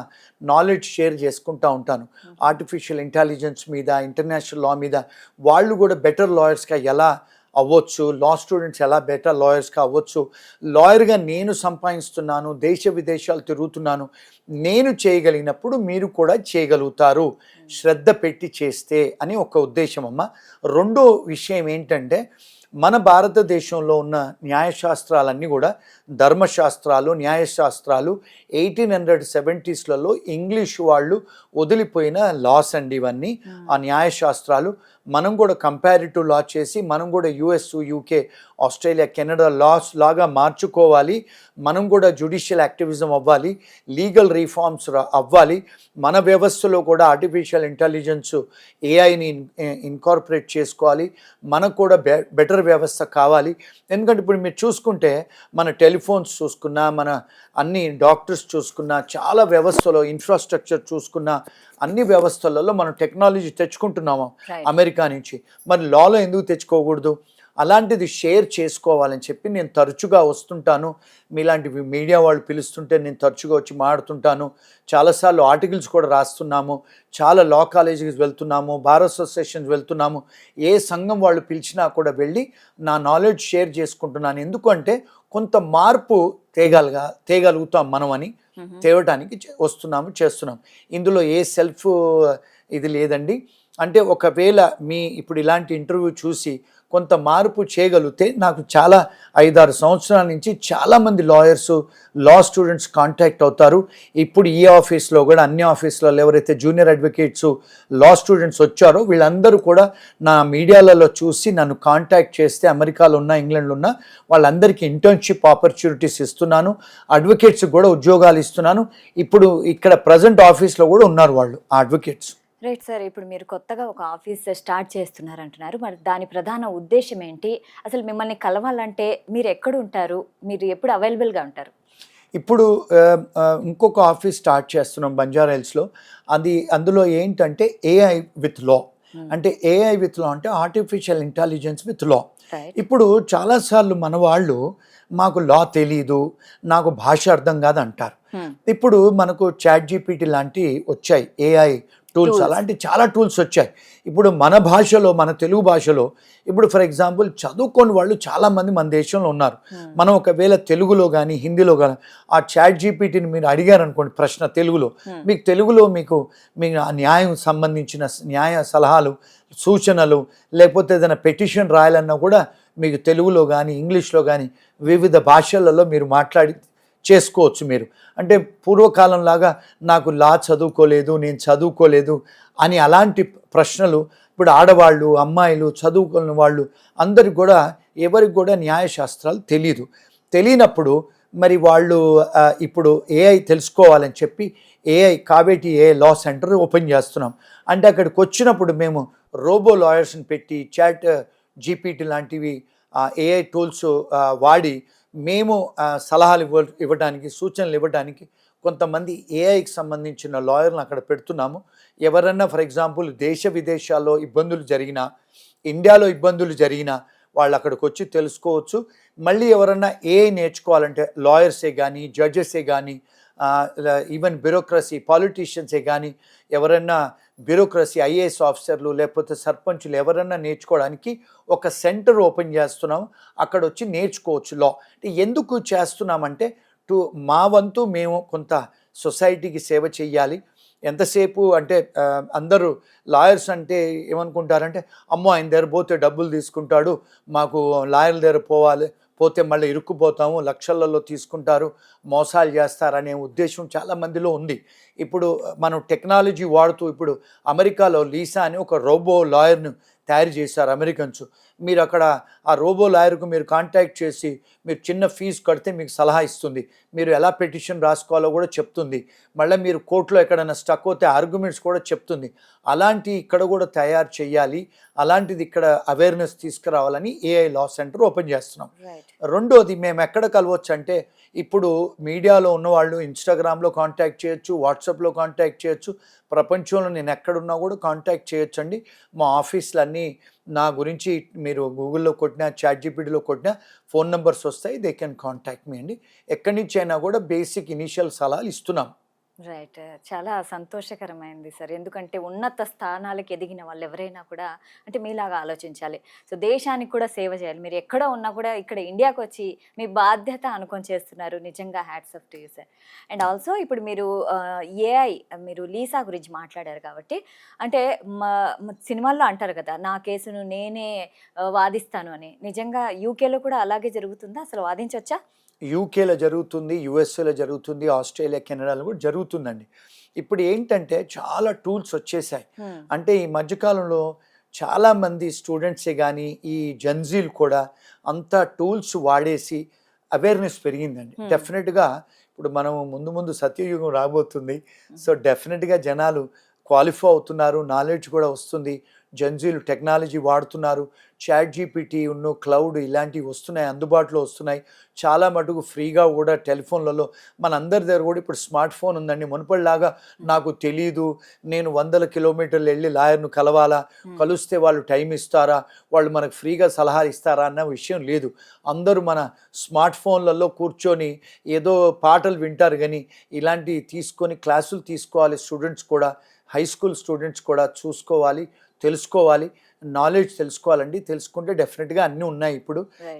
నాలెడ్జ్ షేర్ చేసుకుంటూ ఉంటాను. ఆర్టిఫిషియల్ ఇంటెలిజెన్స్ మీద, ఇంటర్నేషనల్ లా మీద వాళ్ళు కూడా బెటర్ లాయర్స్గా ఎలా అవ్వచ్చు, లా స్టూడెంట్స్ ఎలా బెటర్ లాయర్స్గా అవ్వచ్చు, లాయర్గా నేను సంపాదిస్తున్నాను, దేశ విదేశాలు తిరుగుతున్నాను, నేను చేయగలిగినప్పుడు మీరు కూడా చేయగలుగుతారు శ్రద్ధ పెట్టి చేస్తే అని ఒక ఉద్దేశం అమ్మ. రెండో విషయం ఏంటంటే మన భారతదేశంలో ఉన్న న్యాయశాస్త్రాలన్నీ కూడా ధర్మశాస్త్రాలు, న్యాయశాస్త్రాలు 1870sలలో ఇంగ్లీష్ వాళ్ళు వదిలిపోయిన లాస్ అండి ఇవన్నీ. ఆ న్యాయశాస్త్రాలు మనం కూడా కంపారిటివ్ లా చేసి మనం కూడా US, UK, Australia, Canada laws లాగా మార్చుకోవాలి. మనం కూడా జ్యుడిషియల్ యాక్టివిజం అవ్వాలి, లీగల్ రిఫార్మ్స్ అవ్వాలి. మన వ్యవస్థలో కూడా ఆర్టిఫిషియల్ ఇంటెలిజెన్స్, ఏఐని ఇన్కార్పొరేట్ చేసుకోవాలి. మనకు కూడా బెటర్ వ్యవస్థ కావాలి. ఎందుకంటే ఇప్పుడు మీరు చూసుకుంటే మన టెలిఫోన్స్ చూసుకున్నా, మన అన్ని డాక్టర్స్ చూసుకున్నా, చాలా వ్యవస్థలో ఇన్ఫ్రాస్ట్రక్చర్ చూసుకున్నా, అన్ని వ్యవస్థలలో మనం టెక్నాలజీ తెచ్చుకుంటున్నాము అమెరికా నుంచి. మరి లాలో ఎందుకు తెచ్చుకోకూడదు? అలాంటిది షేర్ చేసుకోవాలని చెప్పి నేను తరచుగా వస్తుంటాను. మీలాంటి మీడియా వాళ్ళు పిలుస్తుంటే నేను తరచుగా వచ్చి మాడుతుంటాను. చాలాసార్లు ఆర్టికల్స్ కూడా రాస్తున్నాము, చాలా లా కాలేజీకి వెళ్తున్నాము, బార్ అసోసియేషన్స్ వెళ్తున్నాము. ఏ సంఘం వాళ్ళు పిలిచినా కూడా వెళ్ళి నా నాలెడ్జ్ షేర్ చేసుకుంటున్నాను. ఎందుకంటే కొంత మార్పు తేగలుగుతాం మనం అని తేవటానికి వస్తున్నాము, చేస్తున్నాం. ఇందులో ఏ సెల్ఫ్ ఇది లేదండి. అంటే ఒకవేళ మీ ఇప్పుడు ఇలాంటి ఇంటర్వ్యూ చూసి కొంత మార్పు చేయగలిగితే, నాకు చాలా 5-6 సంవత్సరాల నుంచి చాలామంది లాయర్సు, లా స్టూడెంట్స్ కాంటాక్ట్ అవుతారు. ఇప్పుడు ఈ ఆఫీస్లో కూడా అన్ని ఆఫీసులలో ఎవరైతే జూనియర్ అడ్వకేట్స్, లా స్టూడెంట్స్ వచ్చారో వీళ్ళందరూ కూడా నా మీడియాలలో చూసి నన్ను కాంటాక్ట్ చేస్తే, అమెరికాలో ఉన్న, ఇంగ్లాండ్లో ఉన్న వాళ్ళందరికీ ఇంటర్న్షిప్ ఆపర్చునిటీస్ ఇస్తున్నాను, అడ్వకేట్స్కి కూడా ఉద్యోగాలు ఇస్తున్నాను. ఇప్పుడు ఇక్కడ ప్రజెంట్ ఆఫీస్లో కూడా ఉన్నారు వాళ్ళు ఆ అడ్వకేట్స్. Right sir. ఇప్పుడు మీరు కొత్తగా ఒక ఆఫీస్ స్టార్ట్ చేస్తున్నారంటున్నారు. మరి దాని ప్రధాన ఉద్దేశం ఏంటి? అసలు మిమ్మల్ని కలవాలంటే మీరు ఎక్కడ ఉంటారు? మీరు ఎప్పుడు అవైలబుల్గా ఉంటారు? ఇప్పుడు ఇంకొక ఆఫీస్ స్టార్ట్ చేస్తున్నాం బంజారా హిల్స్లో. అందులో ఏంటంటే ఏఐ విత్ లా. అంటే ఏఐ విత్ లా అంటే ఆర్టిఫిషియల్ ఇంటెలిజెన్స్ విత్ లా. ఇప్పుడు చాలాసార్లు మన వాళ్ళు మాకు లా తెలీదు, నాకు భాష అర్థం కాదు అంటారు. ఇప్పుడు మనకు ChatGPT లాంటివి వచ్చాయి, ఏఐ టూల్స్, అలాంటి చాలా టూల్స్ వచ్చాయి. ఇప్పుడు మన భాషలో, మన తెలుగు భాషలో ఇప్పుడు ఫర్ ఎగ్జాంపుల్ చదువుకొని వాళ్ళు చాలామంది మన దేశంలో ఉన్నారు. మనం ఒకవేళ తెలుగులో కానీ హిందీలో కానీ ఆ ChatGPTని మీరు అడిగారనుకోండి ప్రశ్న తెలుగులో, మీకు తెలుగులో మీకు న్యాయం సంబంధించిన న్యాయ సలహాలు, సూచనలు, లేకపోతే ఏదైనా పెటిషన్ రాయాలన్నా కూడా మీకు తెలుగులో కానీ ఇంగ్లీష్లో కానీ వివిధ భాషలలో మీరు చేసుకోవచ్చు మీరు. అంటే పూర్వకాలంలాగా నాకు లా చదువుకోలేదు, నేను చదువుకోలేదు అని అలాంటి ప్రశ్నలు ఇప్పుడు ఆడవాళ్ళు, అమ్మాయిలు, చదువుకున్న వాళ్ళు అందరికి కూడా ఎవరికి కూడా న్యాయశాస్త్రాలు తెలియనప్పుడు మరి వాళ్ళు ఇప్పుడు ఏఐ తెలుసుకోవాలని చెప్పి కావేటి ఏఐ లా సెంటర్ ఓపెన్ చేస్తున్నాం. అంటే అక్కడికి వచ్చినప్పుడు మేము రోబో లాయర్స్ని పెట్టి ChatGPT లాంటివి ఏఐ టూల్స్ వాడి మేము సలహాలు ఇవ్వడానికి, సూచనలు ఇవ్వడానికి కొంతమంది ఏఐకి సంబంధించిన లాయర్లను అక్కడ పెడుతున్నాము. ఎవరన్నా ఫర్ ఎగ్జాంపుల్ దేశ విదేశాల్లో ఇబ్బందులు జరిగినా, ఇండియాలో ఇబ్బందులు జరిగినా వాళ్ళు అక్కడికి వచ్చి తెలుసుకోవచ్చు. మళ్ళీ ఎవరన్నా ఏఐ నేర్చుకోవాలంటే లాయర్సే కానీ, జడ్జెసే కానీ, ఈవెన్ బ్యూరోక్రసీ, పాలిటీషియన్సే కానీ, ఎవరన్నా బ్యూరోక్రసీ, ఐఏఎస్ ఆఫీసర్లు, లేకపోతే సర్పంచులు ఎవరన్నా నేర్చుకోవడానికి ఒక సెంటర్ ఓపెన్ చేస్తున్నాము. అక్కడ వచ్చి నేర్చుకోవచ్చు లా. ఎందుకు చేస్తున్నామంటే మా వంతు మేము కొంత సొసైటీకి సేవ చేయాలి. ఎంతసేపు అంటే అందరూ లాయర్స్ అంటే ఏమనుకుంటారంటే, అమ్మో ఆయన దగ్గర పోతే డబ్బులు తీసుకుంటాడు, మాకు లాయర్ల దగ్గర పోతే మళ్ళీ ఇరుక్కుపోతాము, లక్షలలో తీసుకుంటారు, మోసాలు చేస్తారనే ఉద్దేశం చాలా మందిలో ఉంది. ఇప్పుడు మనం టెక్నాలజీ వాడుతూ ఇప్పుడు అమెరికాలో లీసా అని ఒక రోబో లాయర్ను తయారు చేశారు అమెరికన్స్. మీరు అక్కడ ఆ రోబో లాయర్కు మీరు కాంటాక్ట్ చేసి మీరు చిన్న ఫీజు కడితే మీకు సలహా ఇస్తుంది, మీరు ఎలా పిటిషన్ రాసుకోవాలో కూడా చెప్తుంది, మళ్ళీ మీరు కోర్టులో ఎక్కడైనా స్టక్ అవుతే ఆర్గ్యుమెంట్స్ కూడా చెప్తుంది. అలాంటి ఇక్కడ కూడా తయారు చేయాలి, అలాంటిది ఇక్కడ అవేర్నెస్ తీసుకురావాలని ఏఐ లా సెంటర్ ఓపెన్ చేస్తున్నాం. రైట్. రెండోది మేము ఎక్కడ కలవచ్చు అంటే, ఇప్పుడు మీడియాలో ఉన్నవాళ్ళు ఇన్స్టాగ్రామ్లో కాంటాక్ట్ చేయొచ్చు, వాట్సాప్లో కాంటాక్ట్ చేయొచ్చు, ప్రపంచంలో నేను ఎక్కడున్నా కూడా కాంటాక్ట్ చేయొచ్చండి. మా ఆఫీసులన్నీ నా గురించి మీరు గూగుల్లో కొట్టినా చాట్‌జీపీటీలో కొట్టినా ఫోన్ నంబర్స్ వస్తాయి, దే కెన్ కాంటాక్ట్ మీ అండి. ఎక్కడి నుంచి అయినా కూడా బేసిక్ ఇనీషియల్ సలహాలు ఇస్తున్నాం. రైట్. చాలా సంతోషకరమైంది సార్. ఎందుకంటే ఉన్నత స్థానాలకు ఎదిగిన వాళ్ళు ఎవరైనా కూడా అంటే మీలాగా ఆలోచించాలి. సో దేశానికి కూడా సేవ చేయాలి. మీరు ఎక్కడ ఉన్నా కూడా ఇక్కడ ఇండియాకి వచ్చి మీ బాధ్యత అనుకొని చేస్తున్నారు. నిజంగా hats off to you sir. And also ఇప్పుడు మీరు ఏఐ మీరు లీసా గురించి మాట్లాడారు కాబట్టి అంటే సినిమాల్లో అంటారు కదా, నా కేసును నేనే వాదిస్తాను అని. నిజంగా యూకేలో కూడా అలాగే జరుగుతుందా? అసలు వాదించొచ్చా? యూకేలో జరుగుతుంది, యూఎస్ఏలో జరుగుతుంది, ఆస్ట్రేలియా, కెనడాలో కూడా జరుగుతుందండి. ఇప్పుడు ఏంటంటే చాలా టూల్స్ వచ్చేసాయి. అంటే ఈ మధ్యకాలంలో చాలామంది స్టూడెంట్సే కానీ ఈ జెన్జీలు కూడా అంతా టూల్స్ వాడేసి అవేర్నెస్ పెరిగిందండి. డెఫినెట్గా ఇప్పుడు మనం ముందు ముందు సత్యయుగం రాబోతుంది. సో డెఫినెట్గా జనాలు క్వాలిఫై అవుతున్నారు, నాలెడ్జ్ కూడా వస్తుంది, జెన్జీలు టెక్నాలజీ వాడుతున్నారు, చాట్‌జీపీటీ క్లౌడ్ ఇలాంటివి వస్తున్నాయి, అందుబాటులో వస్తున్నాయి. చాలా మటుకు ఫ్రీగా కూడా టెలిఫోన్లలో మనందరి దగ్గర కూడా ఇప్పుడు స్మార్ట్ ఫోన్ ఉందండి. మునుపటిలాగా నాకు తెలీదు, నేను 100 కిలోమీటర్లు వెళ్ళి లాయర్ను కలవాలా, కలిస్తే వాళ్ళు టైం ఇస్తారా, వాళ్ళు మనకు ఫ్రీగా సలహా ఇస్తారా అన్న విషయం లేదు. అందరూ మన స్మార్ట్ ఫోన్లలో కూర్చొని ఏదో పాటలు వింటారు, కానీ ఇలాంటివి తీసుకొని క్లాసులు తీసుకోవాలి. స్టూడెంట్స్ కూడా, హై స్కూల్ స్టూడెంట్స్ కూడా చూసుకోవాలి, తెలుసుకోవాలి, నాలెడ్జ్ తెలుసుకోవాలండి. తెలుసుకుంటే డెఫినెట్గా అన్నీ ఉన్నాయి.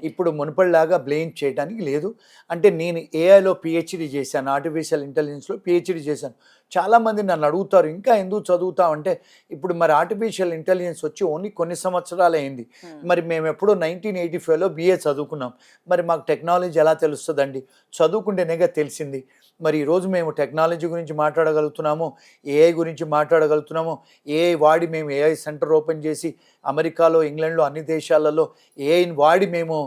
ఇప్పుడు మునుపటిలాగా బ్లేమ్ చేయడానికి లేదు. అంటే నేను ఏఐలో పిహెచ్డి చేశాను, ఆర్టిఫిషియల్ ఇంటెలిజెన్స్లో పిహెచ్డి చేశాను. చాలామంది నన్ను అడుగుతారు ఇంకా ఎందుకు చదువుతావు అంటే, ఇప్పుడు మరి ఆర్టిఫిషియల్ ఇంటెలిజెన్స్ వచ్చి ఓన్లీ కొన్ని సంవత్సరాలు అయింది, మరి మేము ఎప్పుడో 1985లో బిఏ చదువుకున్నాం, మరి మాకు టెక్నాలజీ ఎలా తెలుస్తుందండి? చదువుకుంటేనేగా తెలిసింది. మరి ఈరోజు మేము టెక్నాలజీ గురించి మాట్లాడగలుగుతున్నాము, ఏఐ గురించి మాట్లాడగలుగుతున్నాము. ఏఐ వాడి మేము ఏఐ సెంటర్ ఓపెన్ చేసి అమెరికాలో, ఇంగ్లాండ్లో, అన్ని దేశాలలో ఏఐని వాడి మేము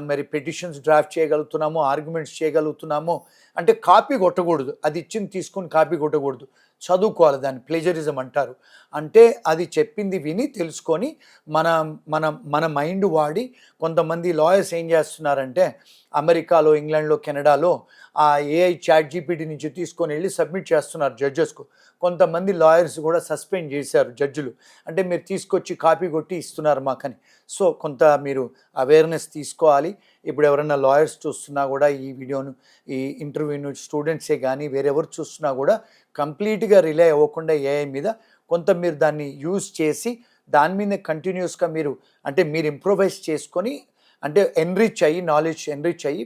మరి పిటిషన్స్ డ్రాఫ్ట్ చేయగలుగుతున్నాము, ఆర్గ్యుమెంట్స్ చేయగలుగుతున్నాము. అంటే కాపీ కొట్టకూడదు, అది ఇచ్చింది తీసుకొని కాపీ కొట్టకూడదు, చదువుకోవాలి. దాన్ని ప్లేజరిజం అంటారు. అంటే అది చెప్పింది విని తెలుసుకొని మన మన మన మైండ్ వాడి కొంతమంది లాయర్స్ ఏం చేస్తున్నారంటే అమెరికాలో, ఇంగ్లాండ్లో, కెనడాలో ఆ ఏఐ చాట్‌జీపీటీ నుంచి తీసుకొని వెళ్ళి సబ్మిట్ చేస్తున్నారు జడ్జెస్కు. కొంతమంది లాయర్స్ కూడా సస్పెండ్ చేశారు జడ్జిలు, అంటే మీరు తీసుకొచ్చి కాపీ కొట్టి ఇస్తున్నారు మాకని. సో కొంత మీరు అవేర్నెస్ తీసుకోవాలి. ఇప్పుడు ఎవరైనా లాయర్స్ చూస్తున్నా కూడా ఈ వీడియోను, ఈ ఇంటర్వ్యూను స్టూడెంట్సే కానీ వేరెవరు చూస్తున్నా కూడా కంప్లీట్గా రిలే అవ్వకుండా ఏఐ మీద కొంత మీరు దాన్ని యూజ్ చేసి దాని మీద కంటిన్యూస్గా మీరు అంటే మీరు ఇంప్రూవైజ్ చేసుకొని అంటే ఎన్రిచ్ అయ్యి, నాలెడ్జ్ ఎన్రిచ్ అయ్యి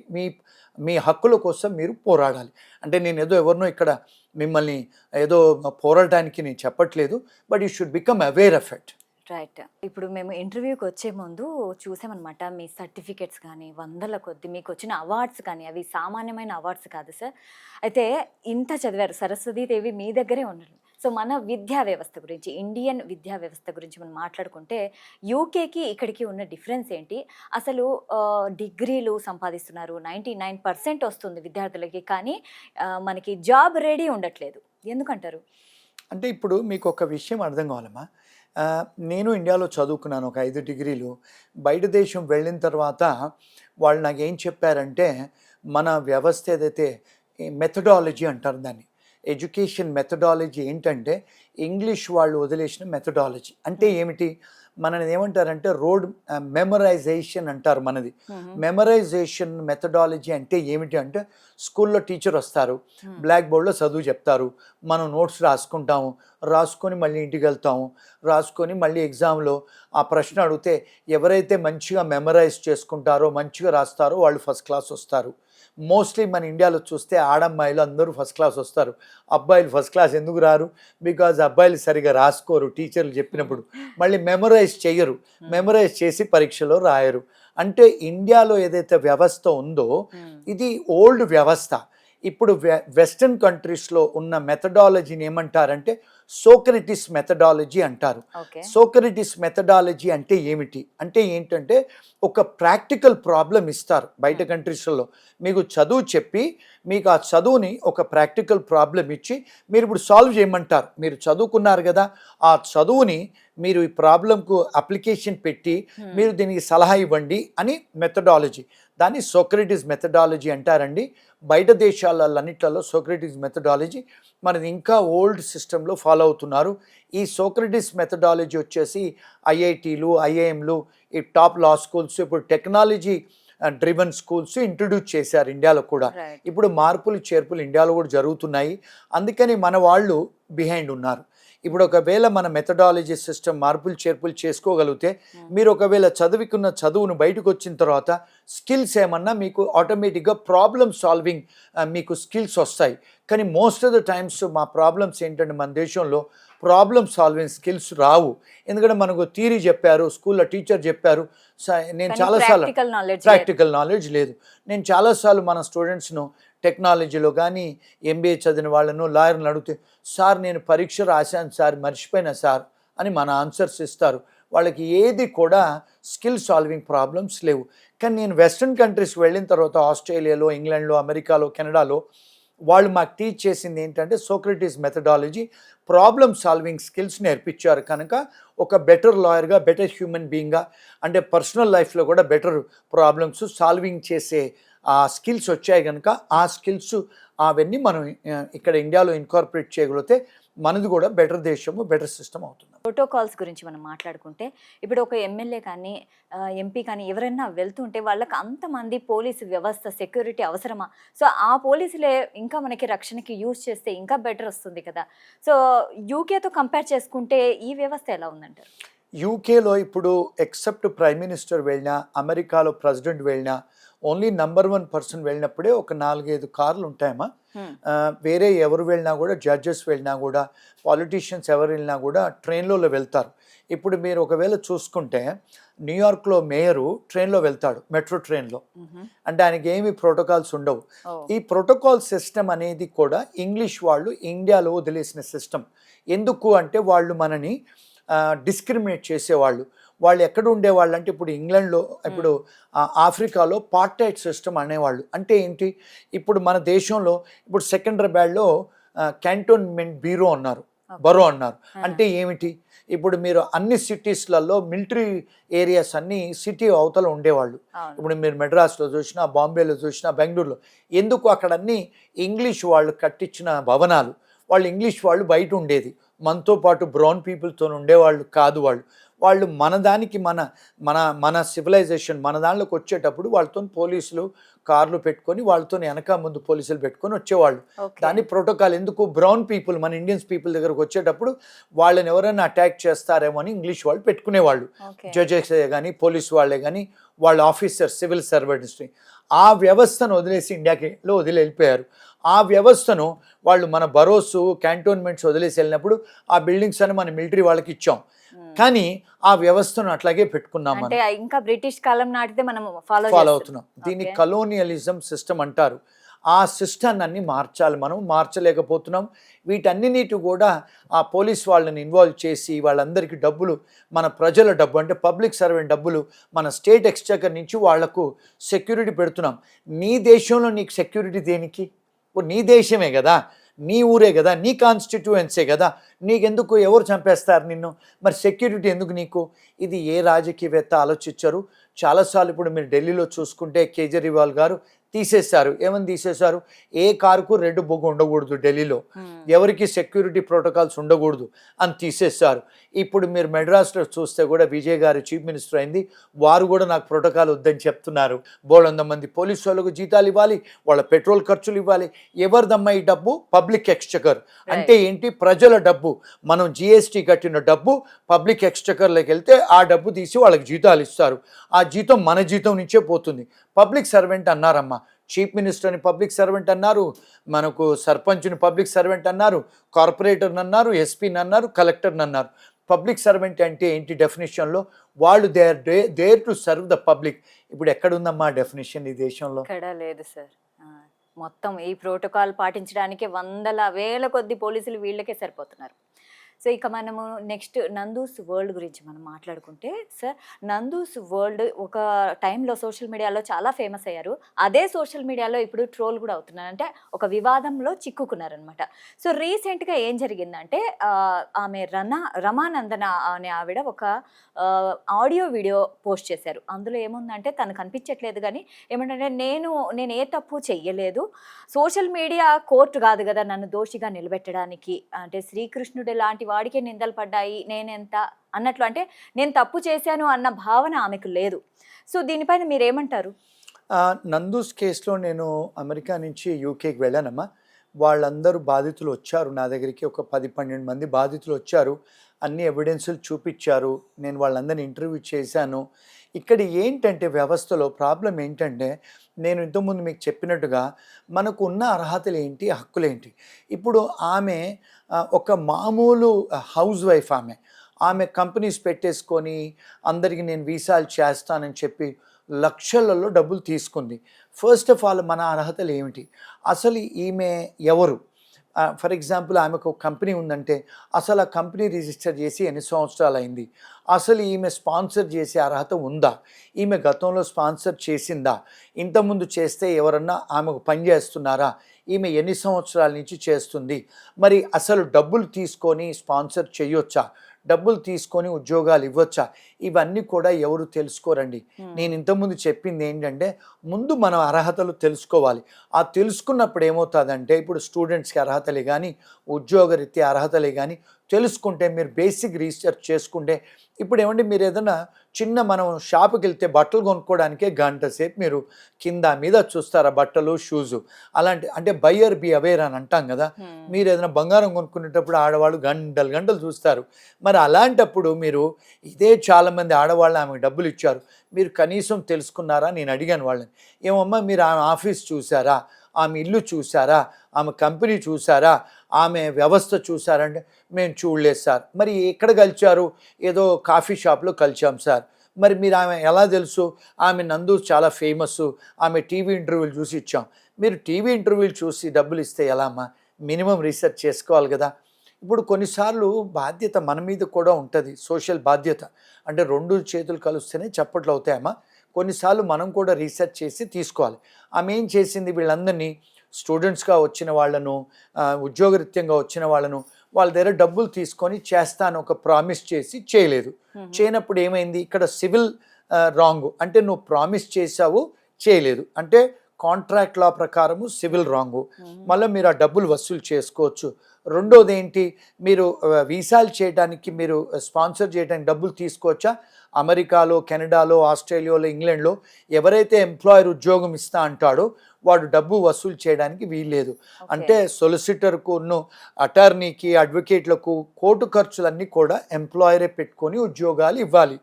మీ హక్కుల కోసం మీరు పోరాడాలి. అంటే నేను ఏదో ఎవరినో ఇక్కడ మిమ్మల్ని ఏదో పోరాడడానికి నేను చెప్పట్లేదు, but you should become aware of it. Right. ఇప్పుడు మేము ఇంటర్వ్యూకి వచ్చే ముందు చూసామన్నమాట, మీ సర్టిఫికెట్స్ కానీ వందల కొద్ది మీకు వచ్చిన అవార్డ్స్ కానీ అవి సామాన్యమైన అవార్డ్స్ కాదు సార్. అయితే ఇంత చదివారు, సరస్వతీదేవి మీ దగ్గరే ఉన్నారు. సో మన విద్యా వ్యవస్థ గురించి, ఇండియన్ విద్యా వ్యవస్థ గురించి మనం మాట్లాడుకుంటే యూకేకి ఇక్కడికి ఉన్న డిఫరెన్స్ ఏంటి? అసలు డిగ్రీలు సంపాదిస్తున్నారు, 99% వస్తుంది విద్యార్థులకి, కానీ మనకి జాబ్ రెడీ ఉండట్లేదు. ఎందుకంటారు? అంటే ఇప్పుడు మీకు ఒక విషయం అర్థం కావాలమ్మా. నేను ఇండియాలో చదువుకున్నాను ఒక 5 డిగ్రీలు. బయట దేశం వెళ్ళిన తర్వాత వాళ్ళు నాకేం చెప్పారంటే, మన వ్యవస్థ ఏదైతే మెథడాలజీ అంటారు దాన్ని, ఎడ్యుకేషన్ మెథడాలజీ ఏంటంటే ఇంగ్లీష్ వాళ్ళు వదిలేసిన మెథడాలజీ. అంటే ఏమిటి? మనది ఏమంటారంటే మెమరైజేషన్ అంటారు మనది. మెమరైజేషన్ మెథడాలజీ అంటే ఏమిటి అంటే, స్కూల్లో టీచర్ వస్తారు, బ్లాక్ బోర్డ్లో చదువు చెప్తారు, మనం నోట్స్ రాసుకొని మళ్ళీ ఇంటికి వెళ్తాము, రాసుకొని మళ్ళీ ఎగ్జామ్లో ఆ ప్రశ్న అడిగితే ఎవరైతే మంచిగా మెమరైజ్ చేసుకుంటారో, మంచిగా రాస్తారో వాళ్ళు ఫస్ట్ క్లాస్ వస్తారు. మోస్ట్లీ మన ఇండియాలో చూస్తే ఆడమ్మాయిలు అందరూ ఫస్ట్ క్లాస్ వస్తారు, అబ్బాయిలు ఫస్ట్ క్లాస్ ఎందుకు రారు? బికాజ్ అబ్బాయిలు సరిగా రాసుకోరు, టీచర్లు చెప్పినప్పుడు మళ్ళీ మెమరైజ్ చేయరు, మెమరైజ్ చేసి పరీక్షలో రాయరు. అంటే ఇండియాలో ఏదైతే వ్యవస్థ ఉందో ఇది ఓల్డ్ వ్యవస్థ. ఇప్పుడు వెస్టర్న్ కంట్రీస్లో ఉన్న మెథడాలజీని ఏమంటారంటే సోక్రటిస్ మెథడాలజీ అంటారు. సోక్రటిస్ మెథడాలజీ అంటే ఏమిటి అంటే ఏంటంటే ఒక ప్రాక్టికల్ ప్రాబ్లం ఇస్తారు బయట కంట్రీస్లో, మీకు చదువు చెప్పి మీకు ఆ చదువుని ఒక ప్రాక్టికల్ ప్రాబ్లం ఇచ్చి మీరు ఇప్పుడు సాల్వ్ చేయమంటారు. మీరు చదువుకున్నారు కదా, ఆ చదువుని మీరు ఈ ప్రాబ్లంకు అప్లికేషన్ పెట్టి మీరు దీనికి సలహా ఇవ్వండి అని మెథడాలజీ. దాన్ని సోక్రటిస్ మెథడాలజీ అంటారండి. బయట దేశాలన్నిట్లలో సోక్రటిస్ మెథడాలజీ మనది ఇంకా ఓల్డ్ సిస్టంలో ఫాలో అవుతున్నారు. ఈ సోక్రటిస్ మెథడాలజీ వచ్చేసి ఐఐటీలు, ఐఐఎంలు, ఈ టాప్ లా స్కూల్స్, ఇప్పుడు టెక్నాలజీ డ్రివెన్ స్కూల్స్ ఇంట్రడ్యూస్ చేశారు ఇండియాలో కూడా. ఇప్పుడు మార్పులు చేర్పులు ఇండియాలో కూడా జరుగుతున్నాయి. అందుకని మన వాళ్ళు బిహైండ్ ఉన్నారు. ఇప్పుడు ఒకవేళ మన మెథడాలజీ సిస్టమ్ మార్పులు చేర్పులు చేసుకోగలిగితే మీరు ఒకవేళ చదువుకున్న చదువును బయటకు వచ్చిన తర్వాత స్కిల్స్ ఏమన్నా మీకు ఆటోమేటిక్గా ప్రాబ్లమ్ సాల్వింగ్ మీకు స్కిల్స్ వస్తాయి. కానీ మోస్ట్ ఆఫ్ ద టైమ్స్ మా ప్రాబ్లమ్స్ ఏంటంటే మన దేశంలో ప్రాబ్లమ్ సాల్వింగ్ స్కిల్స్ రావు. ఎందుకంటే మనకు థియరీ చెప్పారు, స్కూల్లో టీచర్ చెప్పారు, నేను చాలాసార్లు ప్రాక్టికల్ నాలెడ్జ్ లేదు. నేను చాలాసార్లు మన స్టూడెంట్స్ను టెక్నాలజీలో కానీ ఎంబీఏ చదివిన వాళ్ళను లాయర్ని అడిగితే సార్ నేను పరీక్ష రాశాను సార్, మర్చిపోయినా సార్ అని మన ఆన్సర్స్ ఇస్తారు. వాళ్ళకి ఏది కూడా స్కిల్ సాల్వింగ్ ప్రాబ్లమ్స్ లేవు. కానీ నేను వెస్ట్రన్ కంట్రీస్కి వెళ్ళిన తర్వాత ఆస్ట్రేలియాలో, ఇంగ్లాండ్లో, అమెరికాలో, కెనడాలో వాళ్ళు మాకు టీచ్ చేసింది ఏంటంటే Socrates methodology, problem solving skills నేర్పించారు. కనుక ఒక బెటర్ లాయర్గా, బెటర్ హ్యూమన్ బీయింగ్గా, అంటే పర్సనల్ లైఫ్లో కూడా బెటర్ ప్రాబ్లమ్స్ సాల్వింగ్ చేసే ఆ స్కిల్స్ వచ్చాయి. కనుక ఆ స్కిల్స్ అవన్నీ మనం ఇక్కడ ఇండియాలో ఇన్కార్పొరేట్ చేయగలిగితే మనది కూడా బెటర్ దేశము, బెటర్ సిస్టమ్ అవుతుంది. ప్రోటోకాల్స్ గురించి మనం మాట్లాడుకుంటే ఇప్పుడు ఒక ఎమ్మెల్యే కానీ ఎంపీ కానీ ఎవరైనా వెళ్తుంటే వాళ్ళకి అంతమంది పోలీసు వ్యవస్థ సెక్యూరిటీ అవసరమా? సో ఆ పోలీసులే ఇంకా మనకి రక్షణకి యూజ్ చేస్తే ఇంకా బెటర్ వస్తుంది కదా. సో యూకేతో కంపేర్ చేసుకుంటే ఈ వ్యవస్థ ఎలా ఉందంటారు? యూకేలో ఇప్పుడు ఎక్సెప్ట్ ప్రైమ్ మినిస్టర్ వెళ్ళినా, అమెరికాలో ప్రెసిడెంట్ వెళ్ళినా, ఓన్లీ నంబర్ 1 పర్సన్ వెళ్ళినప్పుడే ఒక 4-5 కార్లు ఉంటాయమ్మా. వేరే ఎవరు వెళ్ళినా కూడా, జడ్జెస్ వెళ్ళినా కూడా, పాలిటీషియన్స్ ఎవరు వెళ్ళినా కూడా ట్రైన్లో వెళ్తారు. ఇప్పుడు మీరు ఒకవేళ చూసుకుంటే న్యూయార్క్లో మేయరు ట్రైన్లో వెళ్తాడు, మెట్రో ట్రైన్లో. అంటే ఆయనకి ఏమి ప్రోటోకాల్స్ ఉండవు. ఈ ప్రోటోకాల్ సిస్టమ్ అనేది కూడా ఇంగ్లీష్ వాళ్ళు ఇండియాలో వదిలేసిన సిస్టమ్. ఎందుకు అంటే వాళ్ళు మనని డిస్క్రిమినేట్ చేసేవాళ్ళు. వాళ్ళు ఎక్కడ ఉండేవాళ్ళు అంటే ఇప్పుడు ఇంగ్లాండ్లో, ఇప్పుడు ఆఫ్రికాలో పార్టైట్ సిస్టమ్ అనేవాళ్ళు. అంటే ఏంటి, ఇప్పుడు మన దేశంలో ఇప్పుడు సెకండ్రాబాద్లో క్యాంటోన్మెంట్ బరో అన్నారు. అంటే ఏమిటి, ఇప్పుడు మీరు అన్ని సిటీస్లలో మిలిటరీ ఏరియాస్ అన్నీ సిటీ అవతల ఉండేవాళ్ళు. ఇప్పుడు మీరు మెడ్రాస్లో చూసినా, బాంబేలో చూసినా, బెంగళూరులో, ఎందుకు అక్కడ అన్నీ ఇంగ్లీష్ వాళ్ళు కట్టించిన భవనాలు. వాళ్ళు ఇంగ్లీష్ వాళ్ళు బయట ఉండేది, మనతో పాటు బ్రౌన్ పీపుల్తో ఉండేవాళ్ళు కాదు. వాళ్ళు మన దానికి మన మన మన సివిలైజేషన్ మన దాంట్లోకి వచ్చేటప్పుడు వాళ్ళతో పోలీసులు కార్లు పెట్టుకొని వాళ్ళతో వెనక ముందు పోలీసులు పెట్టుకొని వచ్చేవాళ్ళు. దాని ప్రోటోకాల్. ఎందుకు, బ్రౌన్ పీపుల్ మన ఇండియన్స్ పీపుల్ దగ్గరకు వచ్చేటప్పుడు వాళ్ళని ఎవరైనా అటాక్ చేస్తారేమో అని ఇంగ్లీష్ వాళ్ళు పెట్టుకునేవాళ్ళు. జడ్జెస్ కానీ, పోలీసు వాళ్ళే కానీ, వాళ్ళ ఆఫీసర్స్, సివిల్ సర్వెంట్స్ని. ఆ వ్యవస్థను వదిలేసి ఇండియాలో వెళ్ళిపోయారు. ఆ వ్యవస్థను వాళ్ళు మన బరోసు, క్యాంటోన్మెంట్స్ వదిలేసి వెళ్ళినప్పుడు ఆ బిల్డింగ్స్ అని మన మిలిటరీ వాళ్ళకి ఇచ్చాం. కానీ ఆ వ్యవస్థను అట్లాగే పెట్టుకున్నాం. అంటే ఇంకా బ్రిటిష్ కాలం నాటితే మనం ఫాలో అవుతున్నాం. దీన్ని కలోనియలిజం సిస్టమ్ అంటారు. ఆ సిస్టమ్ అన్ని మార్చాలి, మనం మార్చలేకపోతున్నాం. వీటన్నిటి కూడా ఆ పోలీస్ వాళ్ళని ఇన్వాల్వ్ చేసి వాళ్ళందరికీ డబ్బులు, మన ప్రజల డబ్బు అంటే పబ్లిక్ సర్వెంట్ డబ్బులు మన స్టేట్ ఎక్స్చెకర్ నుంచి వాళ్లకు సెక్యూరిటీ పెడుతున్నాం. నీ దేశంలో నీకు సెక్యూరిటీ దేనికి? నీ దేశమే కదా, నీ ఊరే కదా, నీ కాన్స్టిట్యూయెన్సీ కదా, నీకెందుకు, ఎవరు చంపేస్తారు నిన్ను, మరి సెక్యూరిటీ ఎందుకు నీకు? ఇది ఏ రాజకీయవేత్త ఆలోచించారు? చాలాసార్లు ఇప్పుడు మీరు ఢిల్లీలో చూసుకుంటే కేజ్రీవాల్ గారు తీసేశారు. ఏమని తీసేశారు? ఏ కారుకు రెడ్ బొగ్గు ఉండకూడదు ఢిల్లీలో, ఎవరికి సెక్యూరిటీ ప్రోటోకాల్స్ ఉండకూడదు అని తీసేశారు. ఇప్పుడు మీరు మెడ్రాస్లో చూస్తే కూడా విజయ్ గారు చీఫ్ మినిస్టర్ అయింది, వారు కూడా నాకు ప్రోటోకాల్ వద్దని చెప్తున్నారు. 100 మంది పోలీసు వాళ్ళకు జీతాలు ఇవ్వాలి, వాళ్ళ పెట్రోల్ ఖర్చులు ఇవ్వాలి. ఎవరిదమ్మా ఈ డబ్బు? Public Exchequer. అంటే ఏంటి? ప్రజల డబ్బు. మనం జిఎస్టీ కట్టిన డబ్బు పబ్లిక్ ఎక్స్చెకర్లోకి వెళ్తే ఆ డబ్బు తీసి వాళ్ళకి జీతాలు ఇస్తారు. ఆ జీతం మన జీతం నుంచే పోతుంది. పబ్లిక్ సర్వెంట్ అన్నారమ్మా. చీఫ్ మినిస్టర్ని పబ్లిక్ సర్వెంట్ అన్నారు, మనకు సర్పంచ్ని పబ్లిక్ సర్వెంట్ అన్నారు, కార్పొరేటర్ని అన్నారు, ఎస్పీని అన్నారు, కలెక్టర్ని అన్నారు. పబ్లిక్ సర్వెంట్ అంటే ఏంటి డెఫినేషన్లో? వాళ్ళు there to serve the public. ఇప్పుడు ఎక్కడుందమ్మా డెఫినేషన్ ఈ దేశంలో? ఇక్కడ లేదు సార్. మొత్తం ఈ ప్రోటోకాల్ పాటించడానికి వందల వేల కొద్ది పోలీసులు వీళ్ళకే సరిపోతున్నారు. సో ఇక మనము నెక్స్ట్ నందూస్ వరల్డ్ గురించి మనం మాట్లాడుకుంటే సార్, నందూస్ వరల్డ్ ఒక టైంలో సోషల్ మీడియాలో చాలా ఫేమస్ అయ్యారు. అదే సోషల్ మీడియాలో ఇప్పుడు ట్రోల్ కూడా అవుతున్నారు. అంటే ఒక వివాదంలో చిక్కుకున్నారనమాట. సో రీసెంట్గా ఏం జరిగిందంటే ఆమె రమానందన అనే ఆవిడ ఒక ఆడియో వీడియో పోస్ట్ చేశారు. అందులో ఏముందంటే తను కనిపించట్లేదు, కానీ ఏమంటే నేను ఏ తప్పు చెయ్యలేదు, సోషల్ మీడియా కోర్టు కాదు కదా నన్ను దోషిగా నిలబెట్టడానికి, అంటే శ్రీకృష్ణుడు లాంటి వాడికే నిందలు పడ్డాయి, నేనెంత అన్నట్లు, అంటే నేను తప్పు చేశాను అన్న భావన ఆమెకు లేదు. సో దీనిపైన మీరేమంటారు? నందూస్ కేసులో నేను అమెరికా నుంచి యూకేకి వెళ్ళానమ్మా. వాళ్ళందరూ బాధితులు వచ్చారు నా దగ్గరికి. ఒక 10-12 మంది బాధితులు వచ్చారు. అన్ని ఎవిడెన్సులు చూపించారు. నేను వాళ్ళందరినీ ఇంటర్వ్యూ చేశాను. ఇక్కడ ఏంటంటే వ్యవస్థలో ప్రాబ్లం ఏంటంటే, నేను ఇంతకుముందు మీకు చెప్పినట్టుగా మనకు ఉన్న అర్హతలు ఏంటి, హక్కులేంటి. ఇప్పుడు ఆమె ఒక మామూలు హౌస్ వైఫ్. ఆమె కంపెనీస్ పెట్టేసుకొని అందరికీ నేను వీసాలు చేస్తానని చెప్పి లక్షలలో డబ్బులు తీసుకుంది. ఫస్ట్ ఆఫ్ ఆల్ మన అర్హతలు ఏమిటి, అసలు ఈమె ఎవరు? ఫర్ ఎగ్జాంపుల్ ఆమెకు ఒక కంపెనీ ఉందంటే అసలు ఆ కంపెనీ రిజిస్టర్ చేసి ఎన్ని సంవత్సరాలు అయింది, అసలు ఈమె స్పాన్సర్ చేసే అర్హత ఉందా, ఈమె గతంలో స్పాన్సర్ చేసిందా, ఇంతకుముందు చేస్తే ఎవరన్నా ఆమెకు పని చేస్తున్నారా, ఈమె ఎన్ని సంవత్సరాల నుంచి చేస్తుంది, మరి అసలు డబ్బులు తీసుకొని స్పాన్సర్ చేయొచ్చా, డబ్బులు తీసుకొని ఉద్యోగాలు ఇవ్వచ్చా, ఇవన్నీ కూడా ఎవరు తెలుసుకోరండి. నేను ఇంతకుముందు చెప్పింది ఏంటంటే, ముందు మనం అర్హతలు తెలుసుకోవాలి. ఆ తెలుసుకున్నప్పుడు ఏమవుతుందంటే, ఇప్పుడు స్టూడెంట్స్కి అర్హతలే కానీ, ఉద్యోగరీత్యా అర్హతలే కానీ తెలుసుకుంటే, మీరు బేసిక్ రీసెర్చ్ చేసుకుంటే, ఇప్పుడు ఏమంటే మీరు ఏదైనా మనం షాపుకి వెళ్తే బట్టలు కొనుక్కోవడానికే గంట సేపు మీరు కింద మీద చూస్తారా, బట్టలు షూజు అలాంటి, అంటే బయ్యర్ బి అవేర్ అని అంటాం కదా. మీరు ఏదైనా బంగారం కొనుక్కునేటప్పుడు ఆడవాళ్ళు గంటలు చూస్తారు. మరి అలాంటప్పుడు మీరు ఇదే చాలామంది ఆడవాళ్ళు ఆమెకు డబ్బులు ఇచ్చారు, మీరు కనీసం తెలుసుకున్నారా? నేను అడిగాను వాళ్ళని, ఏమమ్మా మీరు ఆమె ఆఫీస్ చూసారా, ఆమె ఇల్లు చూసారా, ఆమె కంపెనీ చూసారా, ఆమె వ్యవస్థ చూసారంటే మేము చూడలేదు సార్. మరి ఎక్కడ కలిచారు? ఏదో కాఫీ షాప్లో కలిచాం సార్. మరి మీరు ఆమె ఎలా తెలుసు? ఆమె నందు చాలా ఫేమస్, ఆమె టీవీ ఇంటర్వ్యూలు చూసి ఇచ్చాం. మీరు టీవీ ఇంటర్వ్యూలు చూసి డబ్బులు ఇస్తే ఎలా అమ్మా? మినిమం రీసెర్చ్ చేసుకోవాలి కదా. ఇప్పుడు కొన్నిసార్లు బాధ్యత మన మీద కూడా ఉంటుంది, సోషల్ బాధ్యత. అంటే 2 చేతులు కలిస్తేనే చప్పట్లు అవుతాయమ్మా. కొన్నిసార్లు మనం కూడా రీసెర్చ్ చేసి తీసుకోవాలి. ఆమె ఏం చేసింది, వీళ్ళందరినీ స్టూడెంట్స్గా వచ్చిన వాళ్ళను, ఉద్యోగరీత్యంగా వచ్చిన వాళ్ళను వాళ్ళ దగ్గర డబ్బులు తీసుకొని చేస్తాను ఒక ప్రామిస్ చేసి చేయలేదు. చేయనప్పుడు ఏమైంది, ఇక్కడ సివిల్ రాంగ్. అంటే నువ్వు ప్రామిస్ చేసావు చేయలేదు అంటే కాంట్రాక్ట్ లా ప్రకారము సివిల్ రాంగు. మళ్ళీ మీరు ఆ డబ్బులు వసూలు చేసుకోవచ్చు. రెండోది ఏంటి, మీరు వీసాలు చేయడానికి, మీరు స్పాన్సర్ చేయడానికి డబ్బులు తీసుకోవచ్చా? అమెరికాలో, కెనడాలో, ఆస్ట్రేలియాలో, ఇంగ్లాండ్లో ఎవరైతే ఎంప్లాయర్ ఉద్యోగం ఇస్తా అంటాడో వాడు డబ్బు వసూలు చేయడానికి వీల్లేదు. అంటే సొలిసిటర్కు, అటార్నీకి, అడ్వకేట్లకు కోర్టు ఖర్చులన్నీ కూడా ఎంప్లాయరే పెట్టుకొని ఉద్యోగాలు ఇవ్వాలి.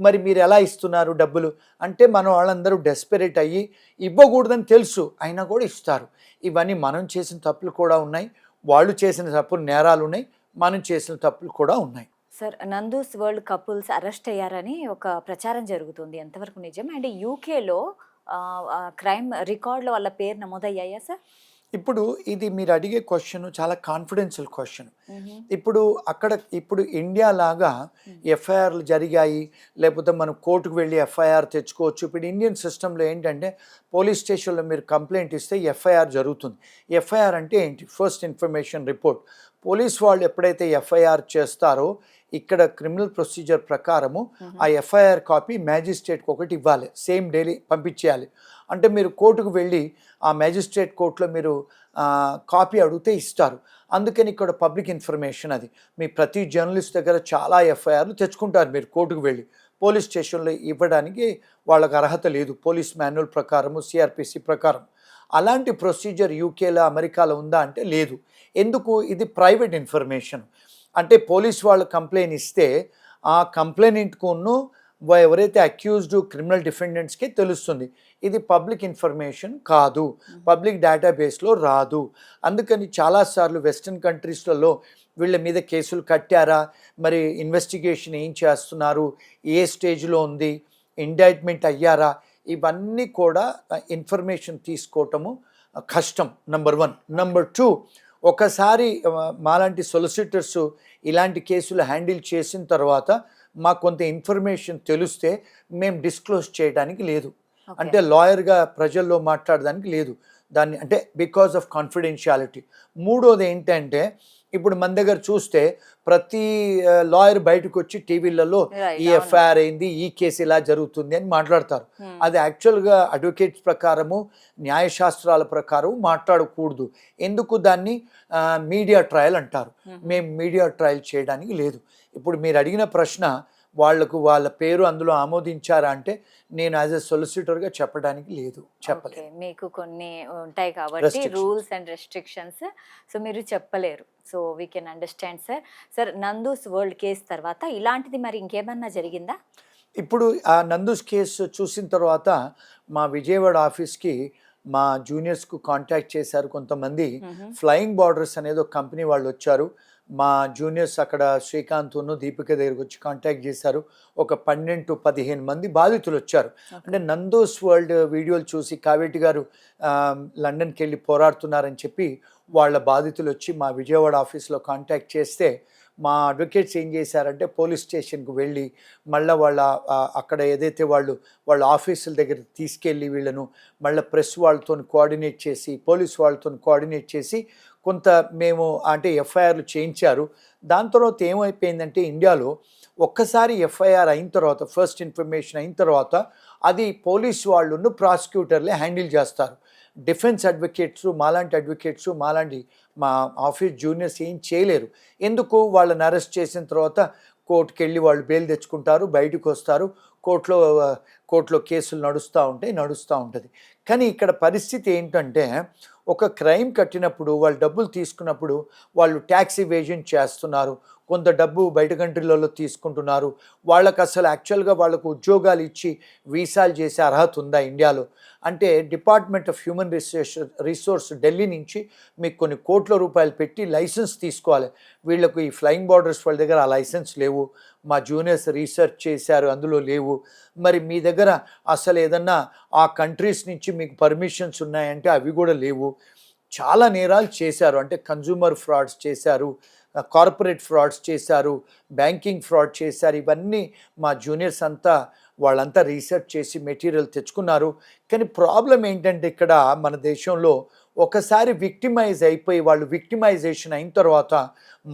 మరి మీరు ఎలా ఇస్తున్నారు డబ్బులు అంటే, మన వాళ్ళందరూ డెస్పరేట్ అయ్యి ఇవ్వకూడదని తెలుసు అయినా కూడా ఇస్తారు. ఇవన్నీ మనం చేసిన తప్పులు కూడా ఉన్నాయి, వాళ్ళు చేసిన తప్పులు నేరాలు ఉన్నాయి, మనం చేసిన తప్పులు కూడా ఉన్నాయి. Sir, Nandu's world couples arrest అయ్యారని ఒక ప్రచారం జరుగుతుంది, ఎంతవరకు నిజం? అండ్ యూకేలో క్రైమ్ రికార్డులో వాళ్ళ పేరు నమోదయ్యాయా సార్? ఇప్పుడు ఇది మీరు అడిగే క్వశ్చన్ చాలా కాన్ఫిడెన్షియల్ క్వశ్చన్. ఇప్పుడు ఇండియా లాగా ఎఫ్ఐఆర్లు జరిగాయి, లేకపోతే మనం కోర్టుకు వెళ్ళి ఎఫ్ఐఆర్ తెచ్చుకోవచ్చు. ఇప్పుడు ఇండియన్ సిస్టంలో ఏంటంటే, పోలీస్ స్టేషన్లో మీరు కంప్లైంట్ ఇస్తే ఎఫ్ఐఆర్ జరుగుతుంది. ఎఫ్ఐఆర్ అంటే ఏంటి? First information report. పోలీస్ వాళ్ళు ఎప్పుడైతే ఎఫ్ఐఆర్ చేస్తారో, ఇక్కడ క్రిమినల్ ప్రొసీజర్ ప్రకారము ఆ ఎఫ్ఐఆర్ కాపీ మ్యాజిస్ట్రేట్కి ఒకటి ఇవ్వాలి, సేమ్ డైలీ పంపించేయాలి. అంటే మీరు కోర్టుకు వెళ్ళి ఆ మ్యాజిస్ట్రేట్ కోర్టులో మీరు కాపీ అడిగితే ఇస్తారు. అందుకని ఇక్కడ పబ్లిక్ ఇన్ఫర్మేషన్ అది. మీ ప్రతి జర్నలిస్ట్ దగ్గర చాలా ఎఫ్ఐఆర్లు తెచ్చుకుంటారు, మీరు కోర్టుకు వెళ్ళి. పోలీస్ స్టేషన్లో ఇవ్వడానికి వాళ్ళకి అర్హత లేదు, పోలీస్ మాన్యువల్ ప్రకారము, సిఆర్పిసి ప్రకారం. అలాంటి ప్రొసీజర్ యూకేలో, అమెరికాలో ఉందా అంటే లేదు. ఎందుకు? ఇది ప్రైవేట్ ఇన్ఫర్మేషన్. అంటే పోలీస్ వాళ్ళు కంప్లైంట్ ఇస్తే ఆ కంప్లైంట్కును ఎవరైతే అక్యూజ్డ్ క్రిమినల్ డిఫెండెంట్స్కి తెలుస్తుంది. ఇది పబ్లిక్ ఇన్ఫర్మేషన్ కాదు, పబ్లిక్ డేటాబేస్లో రాదు. అందుకని చాలాసార్లు వెస్ట్రన్ కంట్రీస్లలో వీళ్ళ మీద కేసులు కట్టారా, మరి ఇన్వెస్టిగేషన్ ఏం చేస్తున్నారు, ఏ స్టేజ్లో ఉంది, ఇండైట్మెంట్ అయ్యారా, ఇవన్నీ కూడా ఇన్ఫర్మేషన్ తీసుకోవటము కష్టం. నంబర్ 1. నంబర్ 2, ఒకసారి మాలాంటి సొలిసిటర్స్ ఇలాంటి కేసులు హ్యాండిల్ చేసిన తర్వాత మాకు కొంత ఇన్ఫర్మేషన్ తెలిస్తే మేము డిస్క్లోజ్ చేయడానికి లేదు. అంటే లాయర్గా ప్రజల్లో మాట్లాడడానికి లేదు. దాన్ని అంటే బికాజ్ ఆఫ్ కాన్ఫిడెన్షియాలిటీ. మూడోది ఏంటంటే, ఇప్పుడు మన దగ్గర చూస్తే ప్రతి లాయర్ బయటకు వచ్చి టీవీలలో ఈ ఎఫ్ఐఆర్ అయింది, ఈ కేసు ఇలా జరుగుతుంది అని మాట్లాడతారు. అది యాక్చువల్గా అడ్వకేట్స్ ప్రకారము, న్యాయశాస్త్రాల ప్రకారం మాట్లాడకూడదు. ఎందుకు దాన్ని మీడియా ట్రయల్ అంటారు. మేము మీడియా ట్రయల్ చేయడానికి లేదు. ఇప్పుడు మీరు అడిగిన ప్రశ్న, వాళ్ళ పేరు అందులో ఆమోదించారా అంటే నేను యాజ్ ఎ సొలిసిటర్గా చెప్పడానికి లేదు, చెప్పలేదు. మీకు కొన్ని ఉంటాయి కాబట్టి రూల్స్ అండ్ రెస్ట్రిక్షన్స్, సో మీరు చెప్పలేరు. So we can understand sir. Sir, Nandu's world case తర్వాత ఇలాంటిది మరి ఇంకేమన్నా జరిగిందా? ఇప్పుడు ఆ నందూస్ కేసు చూసిన తర్వాత మా విజయవాడ ఆఫీస్కి మా జూనియర్స్కు కాంటాక్ట్ చేశారు కొంతమంది. ఫ్లయింగ్ బార్డర్స్ అనేది ఒక కంపెనీ వాళ్ళు వచ్చారు. మా జూనియర్స్ అక్కడ శ్రీకాంత్ను దీపిక దగ్గరికి వచ్చి కాంటాక్ట్ చేశారు. ఒక 12 to 15 మంది బాధితులు వచ్చారు. అంటే నందూస్ వరల్డ్ వీడియోలు చూసి కావేటి గారు లండన్కి వెళ్ళి పోరాడుతున్నారని చెప్పి వాళ్ళ బాధితులు వచ్చి మా విజయవాడ ఆఫీస్లో కాంటాక్ట్ చేస్తే మా అడ్వకేట్స్ ఏం చేశారంటే పోలీస్ స్టేషన్కి వెళ్ళి మళ్ళీ అక్కడ ఏదైతే వాళ్ళ ఆఫీసుల దగ్గర తీసుకెళ్ళి వీళ్ళను మళ్ళీ ప్రెస్ వాళ్ళతో కోఆర్డినేట్ చేసి, పోలీస్ వాళ్ళతో కోఆర్డినేట్ చేసి కొంత మేము అంటే ఎఫ్ఐఆర్లు చేయించారు. దాని తర్వాత ఏమైపోయిందంటే, ఇండియాలో ఒక్కసారి ఎఫ్ఐఆర్ అయిన తర్వాత, ఫస్ట్ ఇన్ఫర్మేషన్ అయిన తర్వాత అది పోలీస్ వాళ్ళను ప్రాసిక్యూటర్లే హ్యాండిల్ చేస్తారు. డిఫెన్స్ అడ్వకేట్స్, మాలాంటి మా ఆఫీస్ జూనియర్స్ ఏం చేయలేరు. ఎందుకు? వాళ్ళని అరెస్ట్ చేసిన తర్వాత కోర్టుకి వెళ్ళి వాళ్ళు బెయిల్ తెచ్చుకుంటారు, బయటకు వస్తారు, కోర్టులో కేసులు నడుస్తూ ఉంటుంది. కానీ ఇక్కడ పరిస్థితి ఏంటంటే, ఒక క్రైమ్ కట్టినప్పుడు వాళ్ళు డబ్బులు తీసుకున్నప్పుడు వాళ్ళు ట్యాక్స్ ఎవేజన్ చేస్తున్నారు, కొంత డబ్బు బయట కంట్రీలలో తీసుకుంటున్నారు. వాళ్ళకు అసలు యాక్చువల్గా వాళ్ళకు ఉద్యోగాలు ఇచ్చి వీసాలు చేసే అర్హత ఉందా ఇండియాలో అంటే, department of human resource Delhi నుంచి మీకు కొన్ని కోట్ల రూపాయలు పెట్టి లైసెన్స్ తీసుకోవాలి. వీళ్ళకు ఈ ఫ్లయింగ్ బార్డర్స్ వాళ్ళ దగ్గర ఆ లైసెన్స్ లేవు. మా జూనియర్స్ రీసెర్చ్ చేశారు, అందులో లేవు. మరి మీ దగ్గర అసలు ఏదన్నా ఆ కంట్రీస్ నుంచి మీకు పర్మిషన్స్ ఉన్నాయంటే అవి కూడా లేవు. చాలా నేరాలు చేశారు. అంటే కన్జ్యూమర్ ఫ్రాడ్స్ చేశారు, కార్పొరేట్ ఫ్రాడ్స్ చేశారు, బ్యాంకింగ్ ఫ్రాడ్ చేశారు. ఇవన్నీ మా జూనియర్స్ వాళ్ళంతా రీసెర్చ్ చేసి మెటీరియల్ తెచ్చుకున్నారు. కానీ ప్రాబ్లం ఏంటంటే, ఇక్కడ మన దేశంలో ఒకసారి విక్టిమైజ్ అయిపోయి వాళ్ళు విక్టిమైజేషన్ అయిన తర్వాత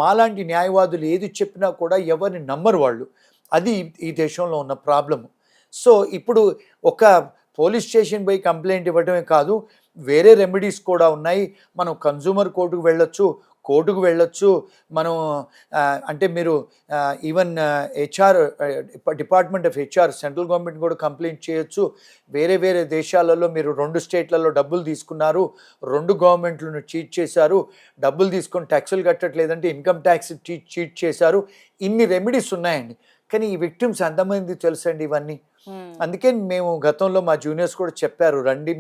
మాలాంటి న్యాయవాదులు ఏది చెప్పినా కూడా ఎవరిని నమ్మరు వాళ్ళు. అది ఈ దేశంలో ఉన్న ప్రాబ్లము. సో ఇప్పుడు ఒక పోలీస్ స్టేషన్ పోయి కంప్లైంట్ ఇవ్వడమే కాదు, వేరే రెమెడీస్ కూడా ఉన్నాయి. మనం కన్జ్యూమర్ కోర్టుకు వెళ్ళొచ్చు, మనం అంటే మీరు even HR department of HR central government కూడా కంప్లైంట్ చేయొచ్చు. వేరే దేశాలలో మీరు 2 స్టేట్లలో డబ్బులు తీసుకున్నారు, 2 గవర్నమెంట్లను చీట్ చేశారు, డబ్బులు తీసుకొని ట్యాక్సులు కట్టట్లేదంటే ఇన్కమ్ ట్యాక్స్ చీట్ చేశారు. ఇన్ని రెమెడీస్ ఉన్నాయండి. కానీ ఈ విక్టిమ్స్ ఎంతమంది తెలుసండి ఇవన్నీ? అందుకే మేము గతంలో మా జూనియర్స్ కూడా చెప్పారు, రండి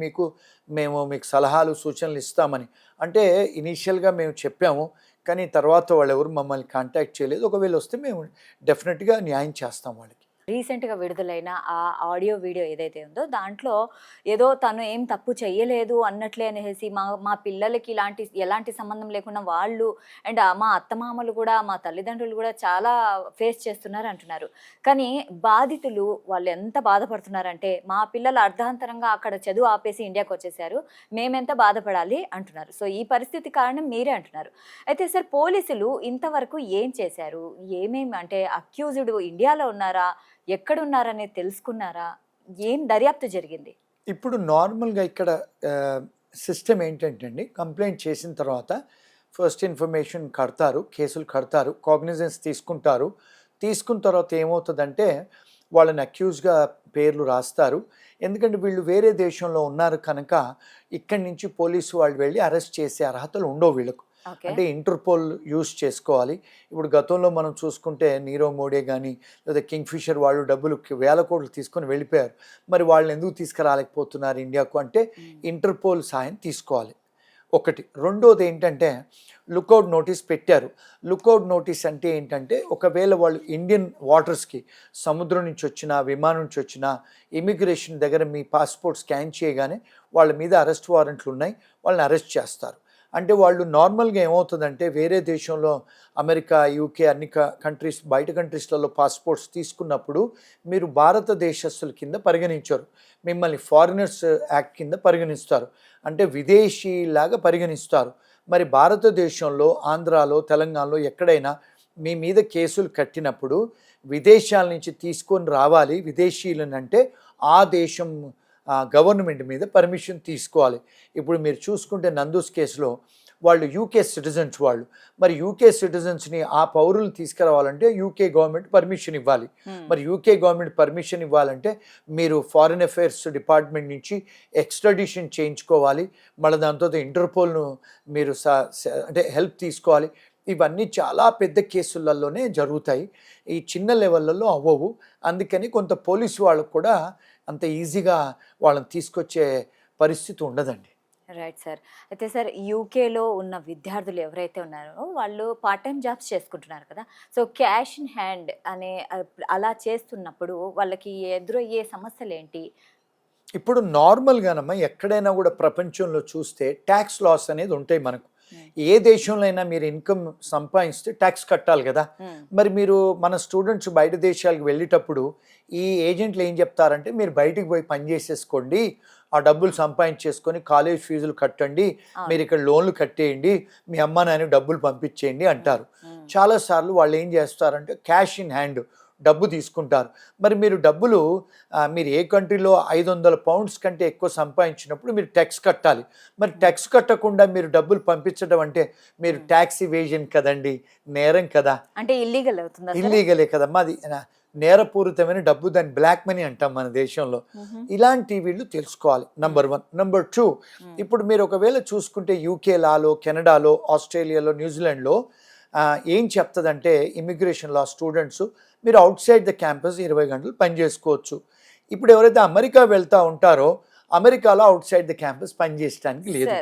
మేము మీకు సలహాలు సూచనలు ఇస్తామని. అంటే ఇనీషియల్గా మేము చెప్పాము, కానీ తర్వాత వాళ్ళు ఎవరు మమ్మల్ని కాంటాక్ట్ చేయలేదు. ఒకవేళ వస్తే మేము డెఫినెట్గా న్యాయం చేస్తాం వాళ్ళకి. రీసెంట్గా విడుదలైన ఆ ఆడియో వీడియో ఏదైతే ఉందో దాంట్లో ఏదో తను ఏం తప్పు చేయలేదు అన్నట్లే అనేసి మా పిల్లలకి ఎలాంటి సంబంధం లేకుండా వాళ్ళు అండ్ మా అత్తమామలు కూడా, మా తల్లిదండ్రులు కూడా చాలా ఫేస్ చేస్తున్నారు అంటున్నారు. కానీ బాధితులు వాళ్ళు ఎంత బాధపడుతున్నారంటే, మా పిల్లలు అర్ధాంతరంగా అక్కడ చదువు ఆపేసి ఇండియాకి వచ్చేసారు, మేమెంత బాధపడాలి అంటున్నారు. సో ఈ పరిస్థితి కారణం మీరే అంటున్నారు. అయితే సార్, పోలీసులు ఇంతవరకు ఏం చేశారు? ఏమేమి అంటే అక్యూజ్డ్ ఇండియాలో ఉన్నారా, ఎక్కడున్నారనేది తెలుసుకున్నారా? ఏం దర్యాప్తు జరిగింది? ఇప్పుడు నార్మల్గా ఇక్కడ సిస్టమ్ ఏంటంటే అండి, కంప్లైంట్ చేసిన తర్వాత ఫస్ట్ ఇన్ఫర్మేషన్ కేసులు కడతారు, కాగ్నిజెన్స్ తీసుకున్న తర్వాత ఏమవుతుందంటే వాళ్ళని అక్యూజ్గా పేర్లు రాస్తారు. ఎందుకంటే వీళ్ళు వేరే దేశంలో ఉన్నారు కనుక ఇక్కడి నుంచి పోలీసు వాళ్ళు వెళ్ళి అరెస్ట్ చేసే అర్హతలు ఉండవు వీళ్ళకు. ఓకే. అంటే ఇంటర్పోల్ యూస్ చేసుకోవాలి. ఇప్పుడు గతంలో మనం చూసుకుంటే నీరవ్ మోడీ కానీ లేదా కింగ్ఫిషర్ వాళ్ళు డబ్బులు వేల కోట్లు తీసుకొని వెళ్ళిపోయారు. మరి వాళ్ళని ఎందుకు తీసుకురాలేకపోతున్నారు ఇండియాకు అంటే ఇంటర్పోల్ సాయం తీసుకోవాలి ఒకటి. రెండోది ఏంటంటే లుకౌట్ నోటీస్ పెట్టారు. లుకౌట్ నోటీస్ అంటే ఏంటంటే ఒకవేళ వాళ్ళు ఇండియన్ వాటర్స్కి సముద్రం నుంచి వచ్చినా విమానం నుంచి వచ్చినా ఇమిగ్రేషన్ దగ్గర మీ పాస్పోర్ట్ స్కాన్ చేయగానే వాళ్ళ మీద అరెస్ట్ వారెంట్లు ఉన్నాయి, వాళ్ళని అరెస్ట్ చేస్తారు. అంటే వాళ్ళు నార్మల్గా ఏమవుతుందంటే వేరే దేశంలో అమెరికా యూకే అన్ని కంట్రీస్ బయట కంట్రీస్లలో పాస్పోర్ట్స్ తీసుకున్నప్పుడు మీరు భారతదేశస్తుల కింద పరిగణించరు, మిమ్మల్ని ఫారినర్స్ యాక్ట్ కింద పరిగణిస్తారు, అంటే విదేశీలాగా పరిగణిస్తారు. మరి భారతదేశంలో ఆంధ్రాలో తెలంగాణలో ఎక్కడైనా మీ మీద కేసులు కట్టినప్పుడు విదేశాల నుంచి తీసుకొని రావాలి విదేశీయులను అంటే ఆ దేశం గవర్నమెంట్ మీద పర్మిషన్ తీసుకోవాలి. ఇప్పుడు మీరు చూసుకుంటే నందూస్ కేసులో వాళ్ళు యూకే సిటిజన్స్ వాళ్ళు, మరి యూకే సిటిజన్స్ని ఆ పౌరులు తీసుకురావాలంటే యూకే గవర్నమెంట్ పర్మిషన్ ఇవ్వాలి. మరి యూకే గవర్నమెంట్ పర్మిషన్ ఇవ్వాలంటే మీరు ఫారిన్ అఫైర్స్ డిపార్ట్మెంట్ నుంచి ఎక్స్ట్రాడిషన్ చేయించుకోవాలి, మళ్ళీ దాంతో ఇంటర్పోల్ను మీరు అంటే హెల్ప్ తీసుకోవాలి. ఇవన్నీ చాలా పెద్ద కేసులలోనే జరుగుతాయి, ఈ చిన్న లెవెల్లో అవ్వవు. అందుకని కొంత పోలీసు వాళ్ళకు కూడా అంత ఈజీగా వాళ్ళని తీసుకొచ్చే పరిస్థితి ఉండదండి. Right sir. అయితే సార్ యూకేలో ఉన్న విద్యార్థులు ఎవరైతే ఉన్నారో వాళ్ళు పార్ట్ టైం జాబ్స్ చేసుకుంటున్నారు కదా. సో క్యాష్ ఇన్ హ్యాండ్ అనే అలా చేస్తున్నప్పుడు వాళ్ళకి ఎదురయ్యే సమస్యలు ఏంటి? ఇప్పుడు నార్మల్గానమ్మా ఎక్కడైనా కూడా ప్రపంచంలో చూస్తే ట్యాక్స్ లాస్ అనేది ఉంటాయి మనకు. ఏ దేశంలో అయినా మీరు ఇన్కమ్ సంపాదిస్తే ట్యాక్స్ కట్టాలి కదా. మరి మీరు మన స్టూడెంట్స్ బయట దేశాలకు వెళ్ళేటప్పుడు ఈ ఏజెంట్లు ఏం చెప్తారంటే మీరు బయటికి పోయి పని చేసేసుకోండి, ఆ డబ్బులు సంపాదించేసుకొని కాలేజ్ ఫీజులు కట్టండి, మీరు ఇక్కడ లోన్లు కట్టేయండి, మీ అమ్మ నాన్న డబ్బులు పంపించేయండి అంటారు. చాలాసార్లు వాళ్ళు ఏం చేస్తారంటే క్యాష్ ఇన్ హ్యాండ్ డబ్బు తీసుకుంటారు. మరి మీరు డబ్బులు మీరు ఏ కంట్రీలో 500 పౌండ్స్ కంటే ఎక్కువ సంపాదించినప్పుడు మీరు ట్యాక్స్ కట్టాలి. మరి ట్యాక్స్ కట్టకుండా మీరు డబ్బులు పంపించడం అంటే మీరు ట్యాక్స్ ఇవేజన్ కదండి, నేరం కదా. అంటే ఇల్లీగల్ అవుతుందా? ఇల్లీగలే కదమ్మా, అది నేరపూరితమైన డబ్బు, దాన్ని బ్లాక్ మనీ అంటాం మన దేశంలో. ఇలాంటి వీళ్ళు తెలుసుకోవాలి, నంబర్ 1. నంబర్ 2, ఇప్పుడు మీరు ఒకవేళ చూసుకుంటే యూకే లాలో, కెనడాలో, ఆస్ట్రేలియాలో, న్యూజిలాండ్లో ఏం చెప్తుందంటే ఇమిగ్రేషన్ లా స్టూడెంట్స్ మీరు అవుట్ సైడ్ ద క్యాంపస్ 20 గంటలు పని చేసుకోవచ్చు. ఇప్పుడు ఎవరైతే అమెరికా వెళ్తూ ఉంటారో అమెరికాలో అవుట్ సైడ్ ద క్యాంపస్ పని చేయడానికి లేదు,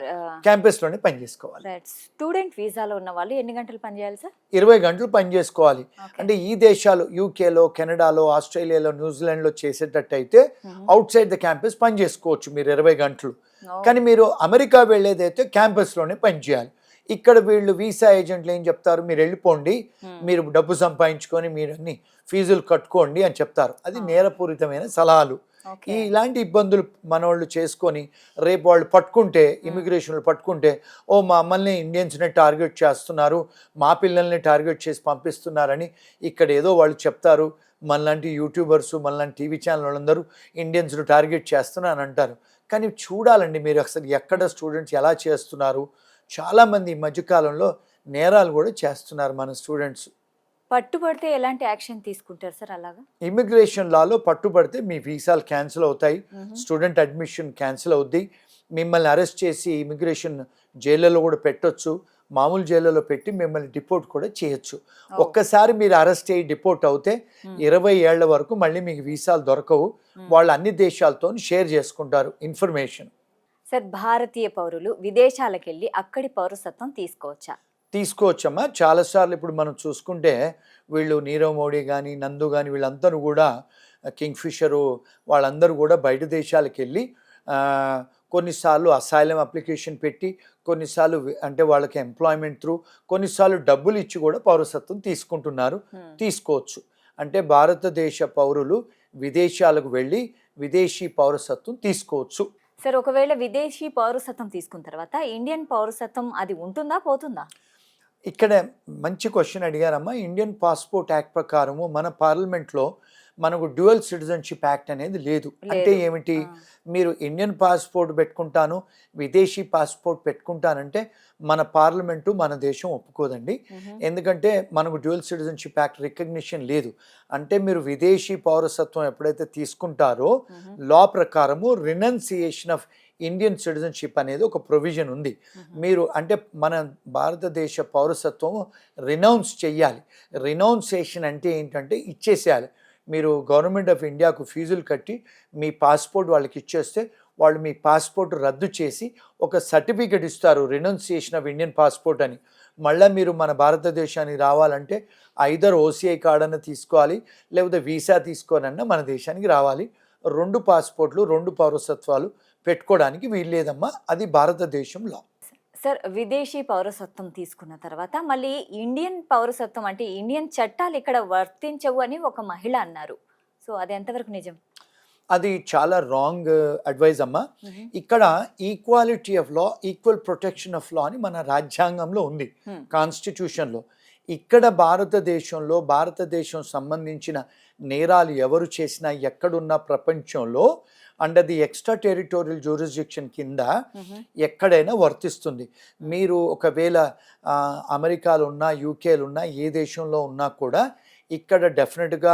క్యాంపస్లోనే పని చేసుకోవాలి. స్టూడెంట్ వీసాలో ఉన్న వాళ్ళు ఎన్ని గంటలు పని చేయాలి సార్? 20 గంటలు పని చేసుకోవాలి. అంటే ఈ దేశాలు యూకేలో, కెనడాలో, ఆస్ట్రేలియాలో, న్యూజిలాండ్లో చేసేటట్టయితే అవుట్ సైడ్ ద క్యాంపస్ పని చేసుకోవచ్చు మీరు 20 గంటలు. కానీ మీరు అమెరికా వెళ్ళేదైతే క్యాంపస్లోనే పని చేయాలి. ఇక్కడ వీళ్ళు వీసా ఏజెంట్లు ఏం చెప్తారు, మీరు వెళ్ళిపోండి, మీరు డబ్బు సంపాదించుకొని మీరు అన్ని ఫీజులు కట్టుకోండి అని చెప్తారు. అది నేరపూరితమైన సలహాలు. ఇలాంటి ఇబ్బందులు మనోళ్ళు చేసుకొని రేపు వాళ్ళు పట్టుకుంటే, ఇమిగ్రేషన్లు పట్టుకుంటే, ఓ మా అమ్మల్ని ఇండియన్స్ని టార్గెట్ చేస్తున్నారు, మా పిల్లల్ని టార్గెట్ చేసి పంపిస్తున్నారని ఇక్కడ ఏదో వాళ్ళు చెప్తారు. మనలాంటి యూట్యూబర్స్, మనలాంటి టీవీ ఛానల్ వాళ్ళందరూ ఇండియన్స్ను టార్గెట్ చేస్తున్నారని అంటారు. కానీ చూడాలండి మీరు అసలు ఎక్కడ స్టూడెంట్స్ ఎలా చేస్తున్నారు. చాలామంది ఈ మధ్యకాలంలో నేరాలు కూడా చేస్తున్నారు మన స్టూడెంట్స్. పట్టుబడితే ఎలాంటి యాక్షన్ తీసుకుంటారు సార్? అలాగా ఇమిగ్రేషన్ లాలో పట్టుబడితే మీ వీసాలు క్యాన్సిల్ అవుతాయి, స్టూడెంట్ అడ్మిషన్ క్యాన్సిల్ అవుద్ది, మిమ్మల్ని అరెస్ట్ చేసి ఇమిగ్రేషన్ జైళ్ళలో కూడా పెట్టొచ్చు, మామూలు జైళ్ళలో పెట్టి మిమ్మల్ని డిపోర్ట్ కూడా చేయొచ్చు. ఒక్కసారి మీరు అరెస్ట్ అయ్యి డిపోర్ట్ అవుతే 20 ఏళ్ల వరకు మళ్ళీ మీకు వీసాలు దొరకవు. వాళ్ళు అన్ని దేశాలతో షేర్ చేసుకుంటారు ఇన్ఫర్మేషన్. సార్ భారతీయ పౌరులు విదేశాలకు వెళ్ళి అక్కడి పౌరసత్వం తీసుకోవచ్చా? తీసుకోవచ్చమ్మా. చాలాసార్లు ఇప్పుడు మనం చూసుకుంటే వీళ్ళు నీరవ్ మోడీ కానీ, నందు కానీ, వీళ్ళందరూ కూడా కింగ్ఫిషరు వాళ్ళందరూ కూడా బయట దేశాలకు వెళ్ళి కొన్నిసార్లు అసైలం అప్లికేషన్ పెట్టి, కొన్నిసార్లు అంటే వాళ్ళకి ఎంప్లాయ్మెంట్ త్రూ, కొన్నిసార్లు డబ్బులు ఇచ్చి కూడా పౌరసత్వం తీసుకుంటున్నారు. తీసుకోవచ్చు. అంటే భారతదేశ పౌరులు విదేశాలకు వెళ్ళి విదేశీ పౌరసత్వం తీసుకోవచ్చు. సార్ ఒకవేళ విదేశీ పౌరసత్వం తీసుకున్న తర్వాత ఇండియన్ పౌరసత్వం అది ఉంటుందా, పోతుందా? ఇక్కడ మంచి క్వశ్చన్ అడిగారమ్మా. ఇండియన్ పాస్పోర్ట్ యాక్ట్ ప్రకారము మన పార్లమెంట్లో మనకు డ్యూయల్ సిటిజన్షిప్ యాక్ట్ అనేది లేదు. అంటే ఏమిటి, మీరు ఇండియన్ పాస్పోర్ట్ పెట్టుకుంటాను, విదేశీ పాస్పోర్ట్ పెట్టుకుంటానంటే మన పార్లమెంటు మన దేశం ఒప్పుకోదండి. ఎందుకంటే మనకు డ్యూయల్ సిటిజన్షిప్ యాక్ట్ రికగ్నిషన్ లేదు. అంటే మీరు విదేశీ పౌరసత్వం ఎప్పుడైతే తీసుకుంటారో లా ప్రకారము రినౌన్సియేషన్ ఆఫ్ ఇండియన్ సిటిజన్షిప్ అనేది ఒక ప్రొవిజన్ ఉంది. మీరు అంటే మన భారతదేశ పౌరసత్వం రినౌన్స్ చెయ్యాలి. రినౌన్సేషన్ అంటే ఏంటంటే ఇచ్చేసేయాలి. మీరు గవర్నమెంట్ ఆఫ్ ఇండియాకు ఫీజులు కట్టి మీ పాస్పోర్ట్ వాళ్ళకి ఇచ్చేస్తే వాళ్ళు మీ పాస్పోర్ట్ రద్దు చేసి ఒక సర్టిఫికెట్ ఇస్తారు, రినౌన్సియేషన్ ఆఫ్ ఇండియన్ పాస్పోర్ట్ అని. మళ్ళీ మీరు మన భారతదేశానికి రావాలంటే ఐదర్ ఓసీఐ కార్డ్ అన్న తీసుకోవాలి, లేకపోతే వీసా తీసుకోనన్నా మన దేశానికి రావాలి. 2 పాస్పోర్ట్లు 2 పౌరసత్వాలు పెట్టుకోవడానికి వీల్లేదమ్మా. అది భారతదేశంలో. సార్, విదేశీ పౌరసత్వం తీసుకున్న తర్వాత మళ్ళీ ఇండియన్ పౌరసత్వం అంటే ఇండియన్ చట్టాలు ఇక్కడ వర్తించవు అని ఒక మహిళ అన్నారు. సో అది ఎంతవరకు నిజం? అది చాలా రాంగ్ అడ్వైజ్ అమ్మా. ఇక్కడ equality of law, equal protection of law అని మన రాజ్యాంగంలో ఉంది, కాన్స్టిట్యూషన్లో. ఇక్కడ భారతదేశం సంబంధించిన నేరాలు ఎవరు చేసినా ఎక్కడున్న ప్రపంచంలో under the extra territorial jurisdiction కింద ఎక్కడైనా వర్తిస్తుంది. మీరు ఒకవేళ అమెరికాలో ఉన్నా, యూకేలో ఉన్నా, ఏ దేశంలో ఉన్నా కూడా ఇక్కడ డెఫినెట్గా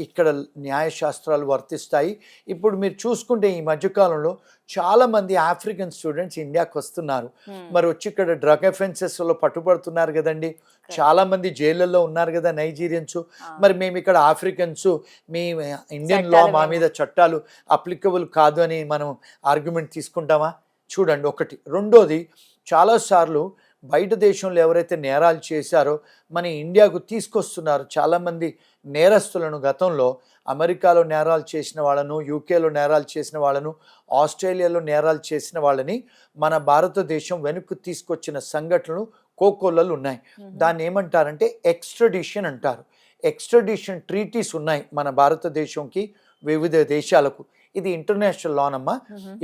ఇక్కడ న్యాయశాస్త్రాలు వర్తిస్తాయి. ఇప్పుడు మీరు చూసుకుంటే ఈ మధ్యకాలంలో చాలామంది ఆఫ్రికన్ స్టూడెంట్స్ ఇండియాకి వస్తున్నారు. మరి వచ్చి ఇక్కడ డ్రగ్ అఫెన్సెస్లో పట్టుబడుతున్నారు కదండి. చాలామంది జైళ్ళల్లో ఉన్నారు కదా నైజీరియన్స్. మరి మేము ఇక్కడ ఆఫ్రికన్స్, మీ ఇండియన్ లా మా మీద చట్టాలు అప్లికబుల్ కాదు అని మనం ఆర్గ్యుమెంట్ తీసుకుంటామా? చూడండి, ఒకటి. రెండోది, చాలాసార్లు బయట దేశంలో ఎవరైతే నేరాలు చేశారో మన ఇండియాకు తీసుకొస్తున్నారు. చాలామంది నేరస్తులను గతంలో అమెరికాలో నేరాలు చేసిన వాళ్ళను, యూకేలో నేరాలు చేసిన వాళ్ళను, ఆస్ట్రేలియాలో నేరాలు చేసిన వాళ్ళని మన భారతదేశం వెనక్కి తీసుకొచ్చిన సంఘటనలు కోకొల్లలు ఉన్నాయి. దాన్ని ఏమంటారంటే ఎక్స్ట్రడిషన్ అంటారు. ఎక్స్ట్రడిషన్ ట్రీటీస్ ఉన్నాయి మన భారతదేశంకి వివిధ దేశాలకు. ఇది ఇంటర్నేషనల్ లానమ్మా.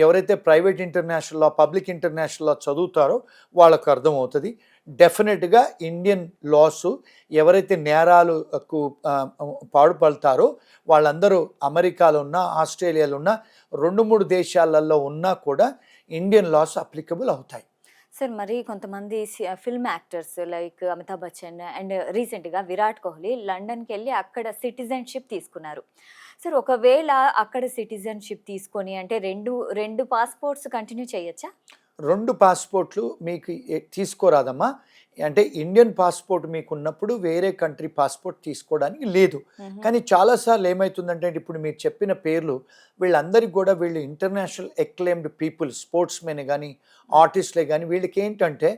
ఎవరైతే private international law, public international law చదువుతారో వాళ్ళకు అర్థమవుతుంది. డెఫినెట్గా ఇండియన్ లాస్ ఎవరైతే నేరాలకు పాడుపడతారో వాళ్ళందరూ అమెరికాలో ఉన్నా, ఆస్ట్రేలియాలో ఉన్నా, 2-3 దేశాలలో ఉన్నా కూడా ఇండియన్ లాస్ అప్లికబుల్ అవుతాయి. సార్, మరి కొంతమంది film actors like Amitabh Bachchan and రీసెంట్గా విరాట్ కోహ్లీ లండన్కి వెళ్ళి అక్కడ సిటిజన్షిప్ తీసుకున్నారు. సార్, ఒకవేళ అక్కడ సిటిజన్షిప్ తీసుకొని అంటే రెండు పాస్పోర్ట్స్ కంటిన్యూ చేయొచ్చా? 2 పాస్పోర్ట్లు మీకు తీసుకోరాదమ్మా. అంటే ఇండియన్ పాస్పోర్ట్ మీకు ఉన్నప్పుడు వేరే కంట్రీ పాస్పోర్ట్ తీసుకోవడానికి లేదు. కానీ చాలాసార్లు ఏమవుతుందంటే ఇప్పుడు మీరు చెప్పిన పేర్లు వీళ్ళందరికీ కూడా వీళ్ళు international acclaimed people, sports men కానీ ఆర్టిస్ట్లే కానీ వీళ్ళకి ఏంటంటే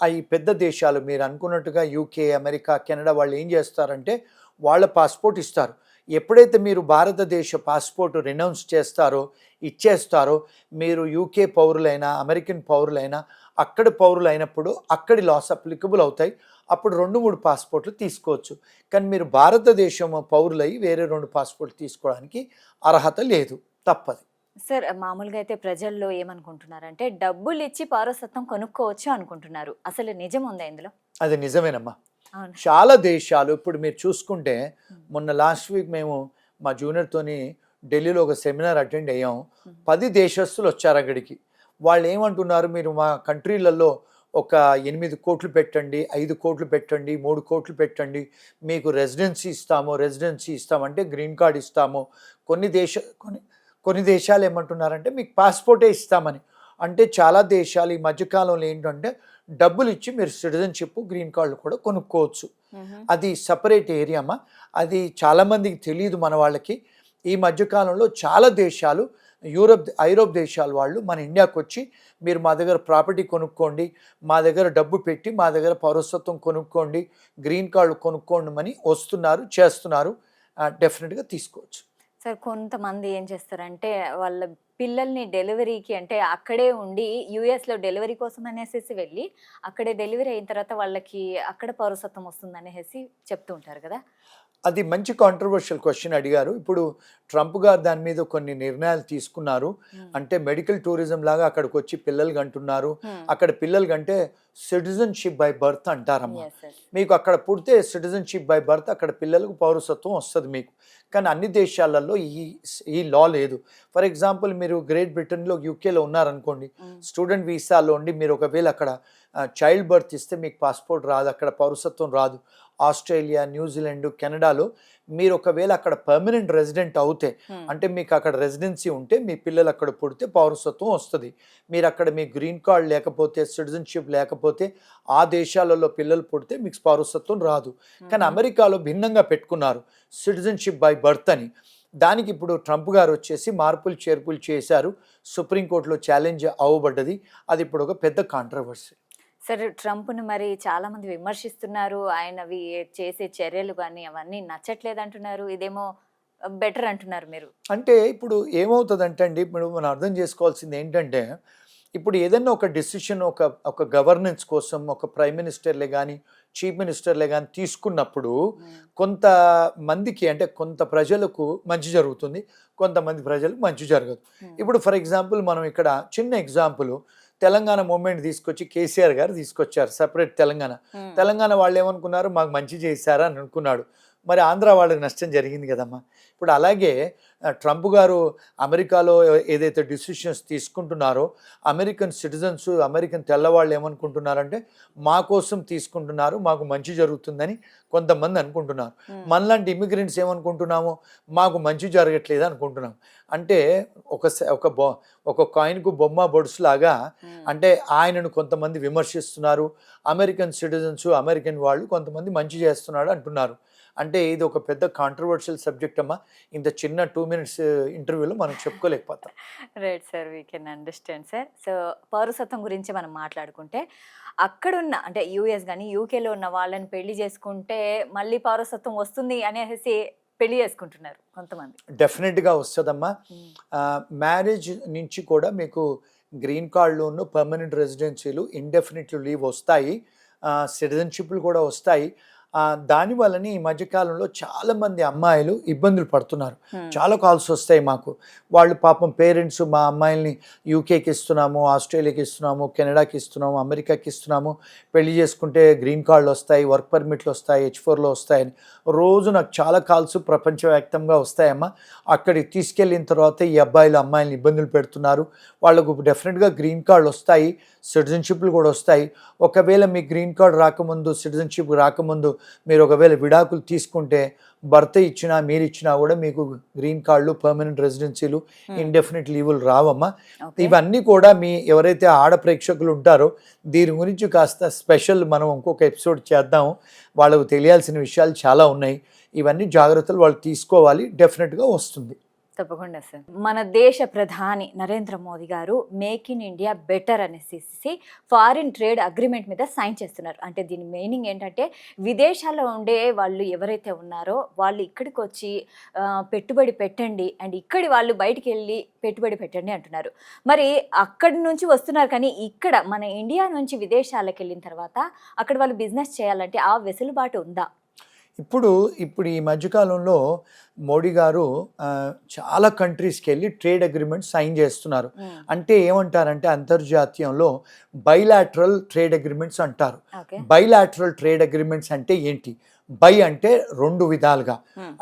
అవి పెద్ద దేశాలు మీరు అనుకున్నట్టుగా యూకే, అమెరికా, కెనడా వాళ్ళు ఏం చేస్తారంటే వాళ్ళ పాస్పోర్ట్ ఇస్తారు. ఎప్పుడైతే మీరు భారతదేశ పాస్పోర్ట్ రినౌన్స్ చేస్తారో, ఇచ్చేస్తారో, మీరు యూకే పౌరులైనా, అమెరికన్ పౌరులైనా, అక్కడ పౌరులు అయినప్పుడు అక్కడి లాస్ అప్లికబుల్ అవుతాయి. అప్పుడు 2-3 పాస్పోర్ట్లు తీసుకోవచ్చు. కానీ మీరు భారతదేశం పౌరులై వేరే 2 పాస్పోర్ట్లు తీసుకోవడానికి అర్హత లేదు, తప్పదు. సార్, మామూలుగా అయితే ప్రజల్లో ఏమనుకుంటున్నారంటే డబ్బులు ఇచ్చి పౌరసత్వం కొనుక్కోవచ్చు అనుకుంటున్నారు. అసలు నిజం ఉందా ఇందులో? అది నిజమేనమ్మా. చాలా దేశాలు ఇప్పుడు మీరు చూసుకుంటే మొన్న లాస్ట్ వీక్ మేము మా జూనియర్తోని ఢిల్లీలో ఒక సెమినార్ అటెండ్ అయ్యాం. 10 దేశస్తులు వచ్చారు అక్కడికి. వాళ్ళు ఏమంటున్నారు, మీరు మా కంట్రీలలో ఒక 8 కోట్లు పెట్టండి, 5 కోట్లు పెట్టండి, 3 కోట్లు పెట్టండి, మీకు రెసిడెన్సీ ఇస్తామంటే గ్రీన్ కార్డ్ ఇస్తాము. కొన్ని దేశాలు ఏమంటున్నారంటే మీకు పాస్పోర్టే ఇస్తామని. అంటే చాలా దేశాలు ఈ మధ్యకాలంలో ఏంటంటే డబ్బులు ఇచ్చి మీరు సిటిజన్షిప్, గ్రీన్ కార్డులు కూడా కొనుక్కోవచ్చు. అది సపరేట్ ఏరియామా. అది చాలామందికి తెలియదు మన వాళ్ళకి. ఈ మధ్యకాలంలో చాలా దేశాలు, ఐరోప్ దేశాల వాళ్ళు మన ఇండియాకి వచ్చి మీరు మా దగ్గర ప్రాపర్టీ కొనుక్కోండి, మా దగ్గర డబ్బు పెట్టి మా దగ్గర పౌరసత్వం కొనుక్కోండి, గ్రీన్ కార్డు కొనుక్కోండి అని వస్తున్నారు, చేస్తున్నారు. డెఫినెట్గా తీసుకోవచ్చు. సార్, కొంతమంది ఏం చేస్తారంటే వాళ్ళ పిల్లల్ని డెలివరీకి అంటే అక్కడే ఉండి యూఎస్లో డెలివరీ కోసం అనేసి వెళ్ళి అక్కడే డెలివరీ అయిన తర్వాత వాళ్ళకి అక్కడ పౌరసత్వం వస్తుంది అనేసి చెప్తూ ఉంటారు కదా. అది మంచి కాంట్రవర్షియల్ క్వశ్చన్ అడిగారు. ఇప్పుడు ట్రంప్ గారు దాని మీద కొన్ని నిర్ణయాలు తీసుకున్నారు. అంటే మెడికల్ టూరిజం లాగా అక్కడికి వచ్చి పిల్లలు కంటున్నారు. అక్కడ పిల్లలు కంటే సిటిజన్షిప్ బై బర్త్ అంటారమ్మా. మీకు అక్కడ పుడితే సిటిజన్షిప్ బై బర్త్, అక్కడ పిల్లలకు పౌరసత్వం వస్తుంది మీకు. కానీ అన్ని దేశాలలో ఈ లా లేదు. ఫర్ ఎగ్జాంపుల్ మీరు గ్రేట్ బ్రిటన్లో, యూకేలో ఉన్నారనుకోండి, స్టూడెంట్ వీసాలో ఉండి మీరు ఒకవేళ అక్కడ చైల్డ్ బర్త్ ఇస్తే మీకు పాస్పోర్ట్ రాదు, అక్కడ పౌరసత్వం రాదు. ఆస్ట్రేలియా, న్యూజిలాండ్, కెనడాలో మీరు ఒకవేళ అక్కడ పర్మనెంట్ రెసిడెంట్ అవుతే, అంటే మీకు అక్కడ రెసిడెన్సీ ఉంటే మీ పిల్లలు అక్కడ పుడితే పౌరసత్వం వస్తుంది. మీరు అక్కడ మీ గ్రీన్ కార్డ్ లేకపోతే, సిటిజన్షిప్ లేకపోతే, ఆ దేశాలలో పిల్లలు పుడితే మీకు పౌరసత్వం రాదు. కానీ అమెరికాలో భిన్నంగా పెట్టుకున్నారు, సిటిజన్షిప్ బై బర్త్ అని. దానికి ఇప్పుడు ట్రంప్ గారు వచ్చేసి మార్పులు చేర్పులు చేశారు. సుప్రీంకోర్టులో ఛాలెంజ్ అవ్వబడ్డది. అది ఇప్పుడు ఒక పెద్ద కాంట్రవర్సీ. సరే, ట్రంప్ను మరి చాలా మంది విమర్శిస్తున్నారు. ఆయనవి చేసే చర్యలు కానీ అవన్నీ నచ్చట్లేదు అంటున్నారు. ఇదేమో బెటర్ అంటున్నారు మీరు. అంటే ఇప్పుడు ఏమవుతుందంటే అండి, ఇప్పుడు మనం అర్థం చేసుకోవాల్సింది ఏంటంటే, ఇప్పుడు ఏదైనా ఒక డెసిషన్ ఒక ఒక గవర్నెన్స్ కోసం ఒక ప్రైమ్ మినిస్టర్లే కానీ, చీఫ్ మినిస్టర్లే కానీ తీసుకున్నప్పుడు కొంతమందికి, అంటే కొంత ప్రజలకు మంచి జరుగుతుంది, కొంతమంది ప్రజలకు మంచి జరగదు. ఇప్పుడు ఫర్ ఎగ్జాంపుల్ మనం ఇక్కడ చిన్న ఎగ్జాంపుల్, తెలంగాణ మూమెంట్ తీసుకొచ్చి కేసీఆర్ గారు తీసుకొచ్చారు సపరేట్ తెలంగాణ వాళ్ళు ఏమనుకున్నారు, మాకు మంచి చేశారా అని అనుకున్నాడు. మరి ఆంధ్ర వాళ్ళకి నష్టం జరిగింది కదమ్మా. ఇప్పుడు అలాగే ట్రంప్ గారు అమెరికాలో ఏదైతే డిసిషన్స్ తీసుకుంటున్నారో, అమెరికన్ సిటిజన్స్, అమెరికన్ తెల్లవాళ్ళు ఏమనుకుంటున్నారంటే మా కోసం తీసుకుంటున్నారు, మాకు మంచి జరుగుతుందని కొంతమంది అనుకుంటున్నారు. మనలాంటి ఇమిగ్రెంట్స్ ఏమనుకుంటున్నాము, మాకు మంచి జరగట్లేదు అనుకుంటున్నాం. అంటే ఒక కాయిన్కు బొమ్మ బొడుసులాగా, అంటే ఆయనను కొంతమంది విమర్శిస్తున్నారు, అమెరికన్ సిటిజన్స్, అమెరికన్ వాళ్ళు కొంతమంది మంచి చేస్తున్నాడు అంటున్నారు. అంటే ఇది ఒక పెద్ద కాంట్రవర్షియల్ సబ్జెక్ట్ అమ్మా. ఇంత చిన్న 2 minutes ఇంటర్వ్యూలో మనం చెప్పుకోలేకపోతాం. Right sir, we can understand sir. So పౌరసత్వం గురించి మనం మాట్లాడుకుంటే, అక్కడున్న అంటే యూఎస్ కానీ యూకేలో ఉన్న వాళ్ళని పెళ్లి చేసుకుంటే మళ్ళీ పౌరసత్వం వస్తుంది అనేసి పెళ్లి చేసుకుంటున్నారు కొంతమంది. డెఫినెట్గా వస్తుందమ్మా. మ్యారేజ్ నుంచి కూడా మీకు గ్రీన్ కార్డులోను, పర్మనెంట్ రెసిడెన్సీలు, ఇండెఫినిట్ లీవ్ వస్తాయి, సిటిజన్షిప్లు కూడా వస్తాయి. దానివల్లనే ఈ మధ్యకాలంలో చాలామంది అమ్మాయిలు ఇబ్బందులు పడుతున్నారు. చాలా కాల్స్ వస్తాయి మాకు. వాళ్ళు పాపం పేరెంట్స్, మా అమ్మాయిల్ని యూకేకి ఇస్తున్నాము, ఆస్ట్రేలియాకి ఇస్తున్నాము, కెనడాకి ఇస్తున్నాము, అమెరికాకి ఇస్తున్నాము, పెళ్లి చేసుకుంటే గ్రీన్ కార్డులు వస్తాయి, వర్క్ పర్మిట్లు వస్తాయి, H4లో వస్తాయని రోజు నాకు చాలా కాల్స్ ప్రపంచవ్యాప్తంగా వస్తాయమ్మా. అక్కడికి తీసుకెళ్ళిన తర్వాత ఈ అబ్బాయిలు అమ్మాయిల్ని ఇబ్బందులు పెడుతున్నారు. వాళ్ళకు డెఫినెట్గా గ్రీన్ కార్డులు వస్తాయి, సిటిజన్షిప్లు కూడా వస్తాయి. ఒకవేళ మీ గ్రీన్ కార్డ్ రాకముందు, సిటిజన్షిప్ రాకముందు మీరు ఒకవేళ విడాకులు తీసుకుంటే, భర్త ఇచ్చినా మీరు ఇచ్చినా కూడా మీకు గ్రీన్ కార్డులు, పర్మనెంట్ రెసిడెన్సీలు, ఇండెఫినిట్ లీవులు రావమ్మా. ఇవన్నీ కూడా మీ ఎవరైతే ఆడ ప్రేక్షకులు ఉంటారో దీని గురించి కాస్త స్పెషల్ మనం ఇంకొక ఎపిసోడ్ చేద్దాము. వాళ్ళకు తెలియాల్సిన విషయాలు చాలా ఉన్నాయి. ఇవన్నీ జాగ్రత్తలు వాళ్ళు తీసుకోవాలి, డెఫినెట్గా వస్తుంది. తప్పకుండా సార్. మన దేశ ప్రధాని నరేంద్ర మోదీ గారు మేక్ ఇన్ ఇండియా బెటర్ అనేసి ఫారిన్ ట్రేడ్ అగ్రిమెంట్ మీద సైన్ చేస్తున్నారు. అంటే దీని మీనింగ్ ఏంటంటే, విదేశాల్లో ఉండే వాళ్ళు ఎవరైతే ఉన్నారో వాళ్ళు ఇక్కడికి వచ్చి పెట్టుబడి పెట్టండి, అండ్ ఇక్కడి వాళ్ళు బయటికి వెళ్ళి పెట్టుబడి పెట్టండి అంటున్నారు. మరి అక్కడి నుంచి వస్తున్నారు, కానీ ఇక్కడ మన ఇండియా నుంచి విదేశాలకు వెళ్ళిన తర్వాత అక్కడ వాళ్ళు బిజినెస్ చేయాలంటే ఆ వెసులుబాటు ఉందా? ఇప్పుడు ఈ మధ్యకాలంలో మోడీ గారు చాలా కంట్రీస్కి వెళ్ళి ట్రేడ్ అగ్రిమెంట్ సైన్ చేస్తున్నారు. అంటే ఏమంటారంటే అంతర్జాతీయంలో బైలాటరల్ ట్రేడ్ అగ్రిమెంట్స్ అంటారు. బైలాటరల్ ట్రేడ్ అగ్రిమెంట్స్ అంటే ఏంటి? బై అంటే 2 విధాలుగా,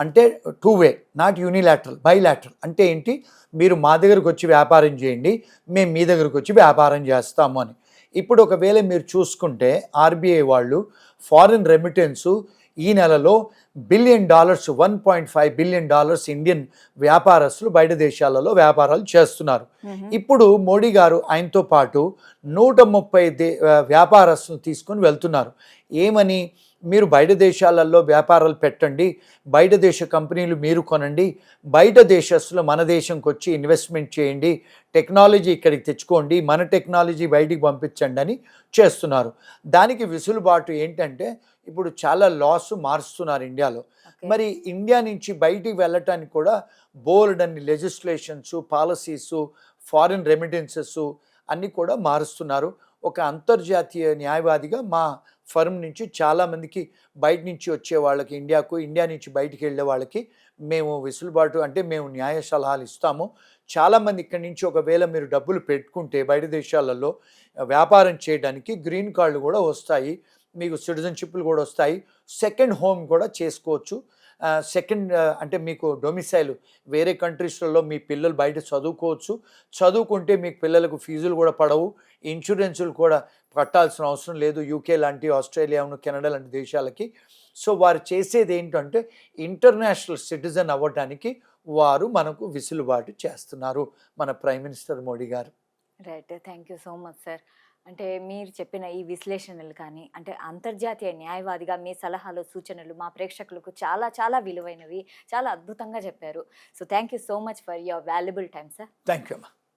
అంటే 2 way, నాట్ యూనిలాటరల్. బైలాటరల్ అంటే ఏంటి? మీరు మా దగ్గరకు వచ్చి వ్యాపారం చేయండి, మేము మీ దగ్గరకు వచ్చి వ్యాపారం చేస్తాము అని. ఇప్పుడు ఒకవేళ మీరు చూసుకుంటే ఆర్బీఐ వాళ్ళు ఫారిన్ రెమిటెన్సు ఈ నెలలో $1 బిలియన్, $1.5 బిలియన్ ఇండియన్ వ్యాపారస్తులు బయట దేశాలలో వ్యాపారాలు చేస్తున్నారు. ఇప్పుడు మోడీ గారు ఆయనతో పాటు 130 వ్యాపారస్తులు తీసుకొని వెళ్తున్నారు. ఏమని? మీరు బయట దేశాలలో వ్యాపారాలు పెట్టండి, బయట దేశ కంపెనీలు మీరు కొనండి, బయట దేశస్తులు మన దేశంకి వచ్చి ఇన్వెస్ట్మెంట్ చేయండి, టెక్నాలజీ ఇక్కడికి తెచ్చుకోండి, మన టెక్నాలజీ బయటికి పంపించండి అని చేస్తున్నారు. దానికి వెసులుబాటు ఏంటంటే, ఇప్పుడు చాలా లాస్ మారుస్తున్నారు ఇండియాలో. మరి ఇండియా నుంచి బయటికి వెళ్ళటానికి కూడా బోల్డ్ అన్ని లెజిస్లేషన్స్, పాలసీస్, ఫారిన్ రెమిటెన్సెస్ అన్నీ కూడా మారుస్తున్నారు. ఒక అంతర్జాతీయ న్యాయవాదిగా మా ఫర్మ్ నుంచి చాలామందికి బయట నుంచి వచ్చే వాళ్ళకి, ఇండియా నుంచి బయటికి వెళ్ళే వాళ్ళకి మేము వెసులుబాటు, అంటే మేము న్యాయ సలహాలు ఇస్తాము. చాలామంది ఇక్కడి నుంచి ఒకవేళ మీరు డబ్బులు పెట్టుకుంటే బయట దేశాలలో వ్యాపారం చేయడానికి గ్రీన్ కార్డులు కూడా వస్తాయి, మీకు సిటిజన్షిప్లు కూడా వస్తాయి, సెకండ్ హోమ్ కూడా చేసుకోవచ్చు. సెకండ్ అంటే మీకు డొమిసైల్ వేరే కంట్రీస్లలో మీ పిల్లలు బయట చదువుకోవచ్చు. చదువుకుంటే మీకు పిల్లలకు ఫీజులు కూడా పడవు. ఇన్సూరెన్సులు కూడా కట్టాల్సిన అవసరం లేదు యూకే లాంటి, ఆస్ట్రేలియాను, కెనడా లాంటి దేశాలకి. సో వారు చేసేది ఏంటంటే ఇంటర్నేషనల్ సిటిజన్ అవ్వటానికి వారు మనకు విసులుబాటు చేస్తున్నారు మన ప్రైమ్ మినిస్టర్ మోడీ గారు. Right. Thank you so much sir. అంటే మీరు చెప్పిన ఈ విశ్లేషణలు కానీ, అంటే అంతర్జాతీయ న్యాయవాదిగా మీ సలహాలు, సూచనలు మా ప్రేక్షకులకు చాలా చాలా విలువైనవి. చాలా అద్భుతంగా చెప్పారు. So thank you so much for your valuable time sir. Thank you అమ్మా.